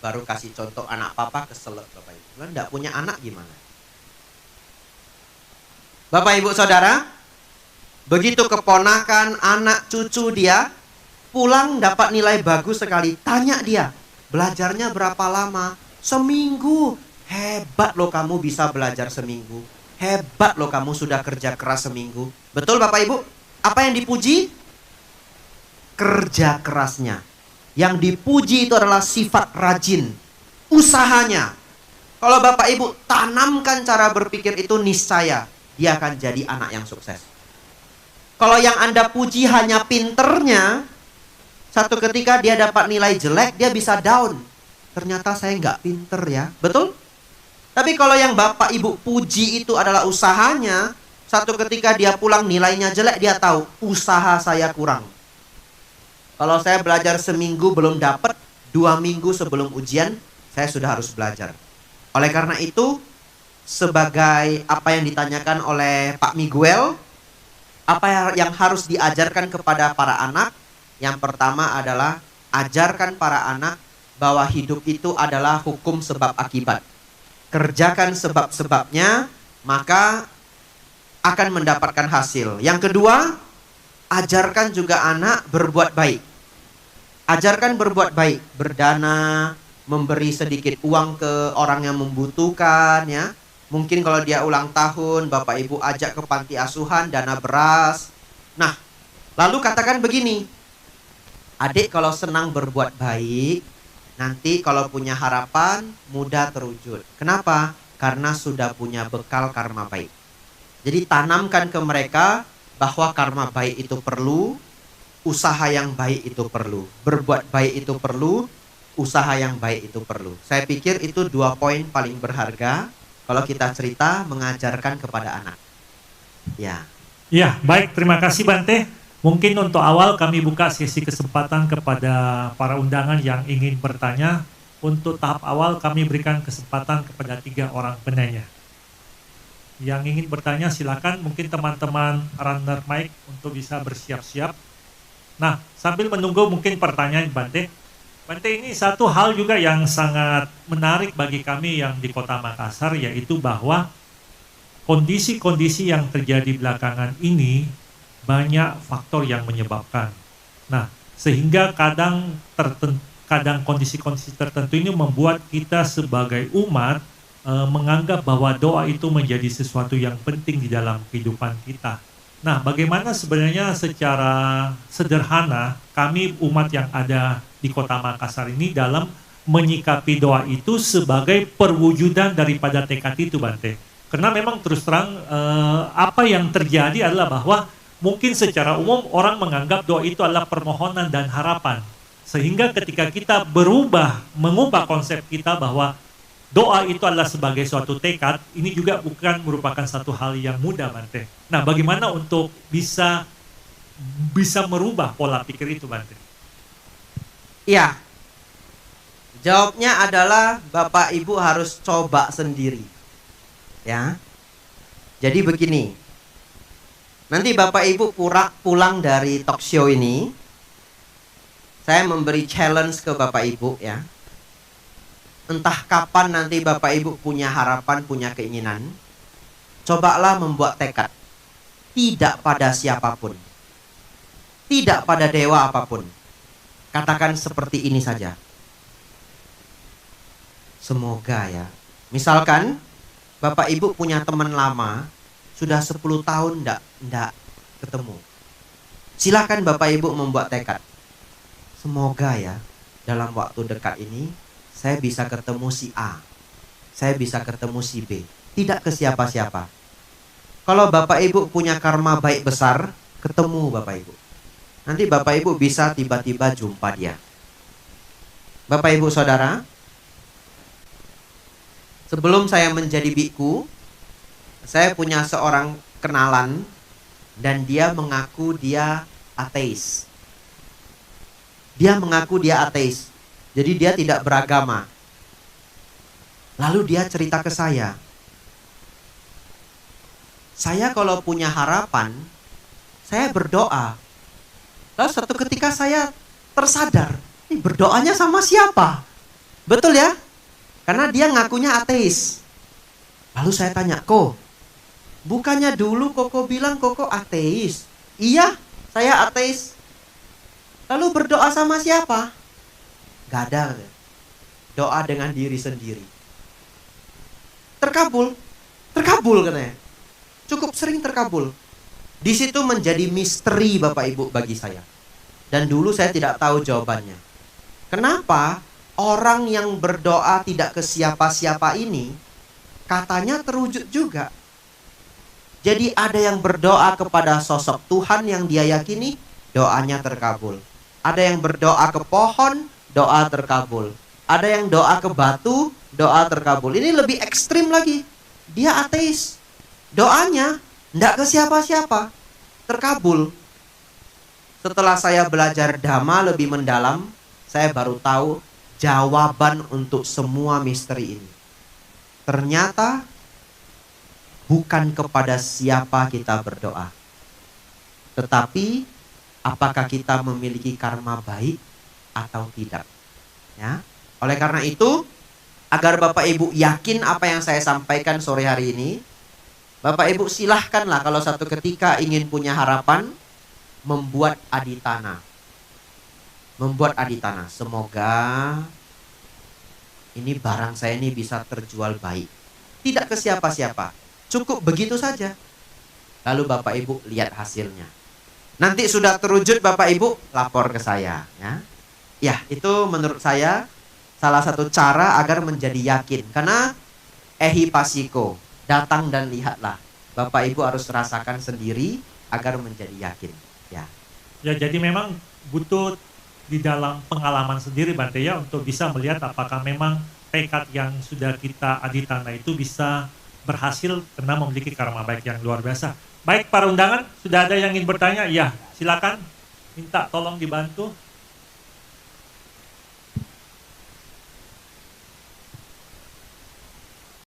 Baru kasih contoh anak papa keselak Bapak Ibu. Kan enggak punya anak gimana? Bapak Ibu Saudara, begitu keponakan, anak, cucu dia pulang dapat nilai bagus sekali. Tanya dia, belajarnya berapa lama? Seminggu. Hebat loh kamu bisa belajar seminggu. Hebat loh kamu sudah kerja keras seminggu. Betul Bapak Ibu? Apa yang dipuji? Kerja kerasnya. Yang dipuji itu adalah sifat rajin, usahanya. Kalau Bapak Ibu tanamkan cara berpikir itu, niscaya dia akan jadi anak yang sukses. Kalau yang Anda puji hanya pinternya, satu ketika dia dapat nilai jelek, dia bisa down. Ternyata saya nggak pinter ya, betul? Tapi kalau yang Bapak Ibu puji itu adalah usahanya, satu ketika dia pulang nilainya jelek, dia tahu usaha saya kurang. Kalau saya belajar seminggu belum dapat, 2 minggu sebelum ujian, saya sudah harus belajar. Oleh karena itu, sebagai apa yang ditanyakan oleh Pak Miguel, apa yang harus diajarkan kepada para anak? Yang pertama adalah ajarkan para anak bahwa hidup itu adalah hukum sebab akibat. Kerjakan sebab-sebabnya, maka akan mendapatkan hasil. Yang kedua, ajarkan juga anak berbuat baik. Ajarkan berbuat baik, berdana, memberi sedikit uang ke orang yang membutuhkan, ya. Mungkin kalau dia ulang tahun, Bapak Ibu ajak ke panti asuhan, dana beras. Nah, lalu katakan begini, adik kalau senang berbuat baik, nanti kalau punya harapan, mudah terwujud. Kenapa? Karena sudah punya bekal karma baik. Jadi tanamkan ke mereka bahwa karma baik itu perlu, usaha yang baik itu perlu, berbuat baik itu perlu, usaha yang baik itu perlu. Saya pikir itu 2 poin paling berharga kalau kita cerita mengajarkan kepada anak. Ya. Ya, baik. Terima kasih Bante. Mungkin untuk awal kami buka sesi kesempatan kepada para undangan yang ingin bertanya. Untuk tahap awal kami berikan kesempatan kepada 3 orang penanya. Yang ingin bertanya silakan, mungkin teman-teman runner mic untuk bisa bersiap-siap. Nah, sambil menunggu mungkin pertanyaan Bante. Bante, ini satu hal juga yang sangat menarik bagi kami yang di Kota Makassar, yaitu bahwa kondisi-kondisi yang terjadi belakangan ini banyak faktor yang menyebabkan. Nah, sehingga kadang kondisi-kondisi tertentu ini membuat kita sebagai umat menganggap bahwa doa itu menjadi sesuatu yang penting di dalam kehidupan kita. Nah, bagaimana sebenarnya secara sederhana kami umat yang ada di Kota Makassar ini dalam menyikapi doa itu sebagai perwujudan daripada tekad itu, Bante? Karena memang terus terang apa yang terjadi adalah bahwa mungkin secara umum orang menganggap doa itu adalah permohonan dan harapan. Sehingga ketika kita mengubah konsep kita bahwa doa itu adalah sebagai suatu tekad, ini juga bukan merupakan satu hal yang mudah, Bante. Nah, bagaimana untuk bisa merubah pola pikir itu, Bante? Iya. Jawabnya adalah Bapak Ibu harus coba sendiri. Ya. Jadi begini. Nanti Bapak Ibu pulang dari talk show ini, saya memberi challenge ke Bapak Ibu, ya. Entah kapan nanti Bapak Ibu punya harapan, punya keinginan, cobalah membuat tekad. Tidak pada siapapun, tidak pada dewa apapun. Katakan seperti ini saja. Semoga, ya. Misalkan Bapak Ibu punya teman lama, sudah 10 tahun enggak ketemu. Silakan Bapak Ibu membuat tekad. Semoga, ya, dalam waktu dekat ini saya bisa ketemu si A, saya bisa ketemu si B. Tidak ke siapa-siapa. Kalau Bapak Ibu punya karma baik besar, ketemu Bapak Ibu. Nanti Bapak Ibu bisa tiba-tiba jumpa dia. Bapak Ibu Saudara, sebelum saya menjadi biku, saya punya seorang kenalan dan dia mengaku dia ateis. Dia mengaku dia ateis. Jadi dia tidak beragama. Lalu dia cerita ke saya. Saya kalau punya harapan, saya berdoa. Lalu suatu ketika saya tersadar, ini berdoanya sama siapa? Betul, ya? Karena dia ngakunya ateis. Lalu saya tanya, Ko, bukannya dulu Koko bilang Koko ateis? Iya, saya ateis. Lalu berdoa sama siapa? Gak ada. Doa dengan diri sendiri. Terkabul katanya. Cukup sering terkabul. Di situ menjadi misteri Bapak Ibu bagi saya. Dan dulu saya tidak tahu jawabannya. Kenapa orang yang berdoa tidak ke siapa-siapa ini katanya terwujud juga? Jadi ada yang berdoa kepada sosok Tuhan yang dia yakini, doanya terkabul. Ada yang berdoa ke pohon, doa terkabul. Ada yang doa ke batu, doa terkabul. Ini lebih ekstrim lagi. Dia ateis. Doanya enggak ke siapa-siapa, terkabul. Setelah saya belajar Dhamma lebih mendalam, saya baru tahu jawaban untuk semua misteri ini. Ternyata bukan kepada siapa kita berdoa, tetapi apakah kita memiliki karma baik atau tidak. Ya. Oleh karena itu, agar Bapak Ibu yakin apa yang saya sampaikan sore hari ini, Bapak Ibu silahkanlah kalau satu ketika ingin punya harapan, membuat aditana. Membuat aditana. Semoga ini barang saya ini bisa terjual baik. Tidak ke siapa-siapa. Cukup begitu saja. Lalu Bapak Ibu lihat hasilnya. Nanti sudah terwujud Bapak Ibu lapor ke saya. Ya, itu menurut saya salah satu cara agar menjadi yakin. Karena ehipasiko, datang dan lihatlah. Bapak Ibu harus rasakan sendiri agar menjadi yakin. Ya, jadi memang butuh di dalam pengalaman sendiri Bante ya, untuk bisa melihat apakah memang tekad yang sudah kita aditana itu bisa berhasil karena memiliki karma baik yang luar biasa. Baik, para undangan, sudah ada yang ingin bertanya? Ya, silakan minta tolong dibantu.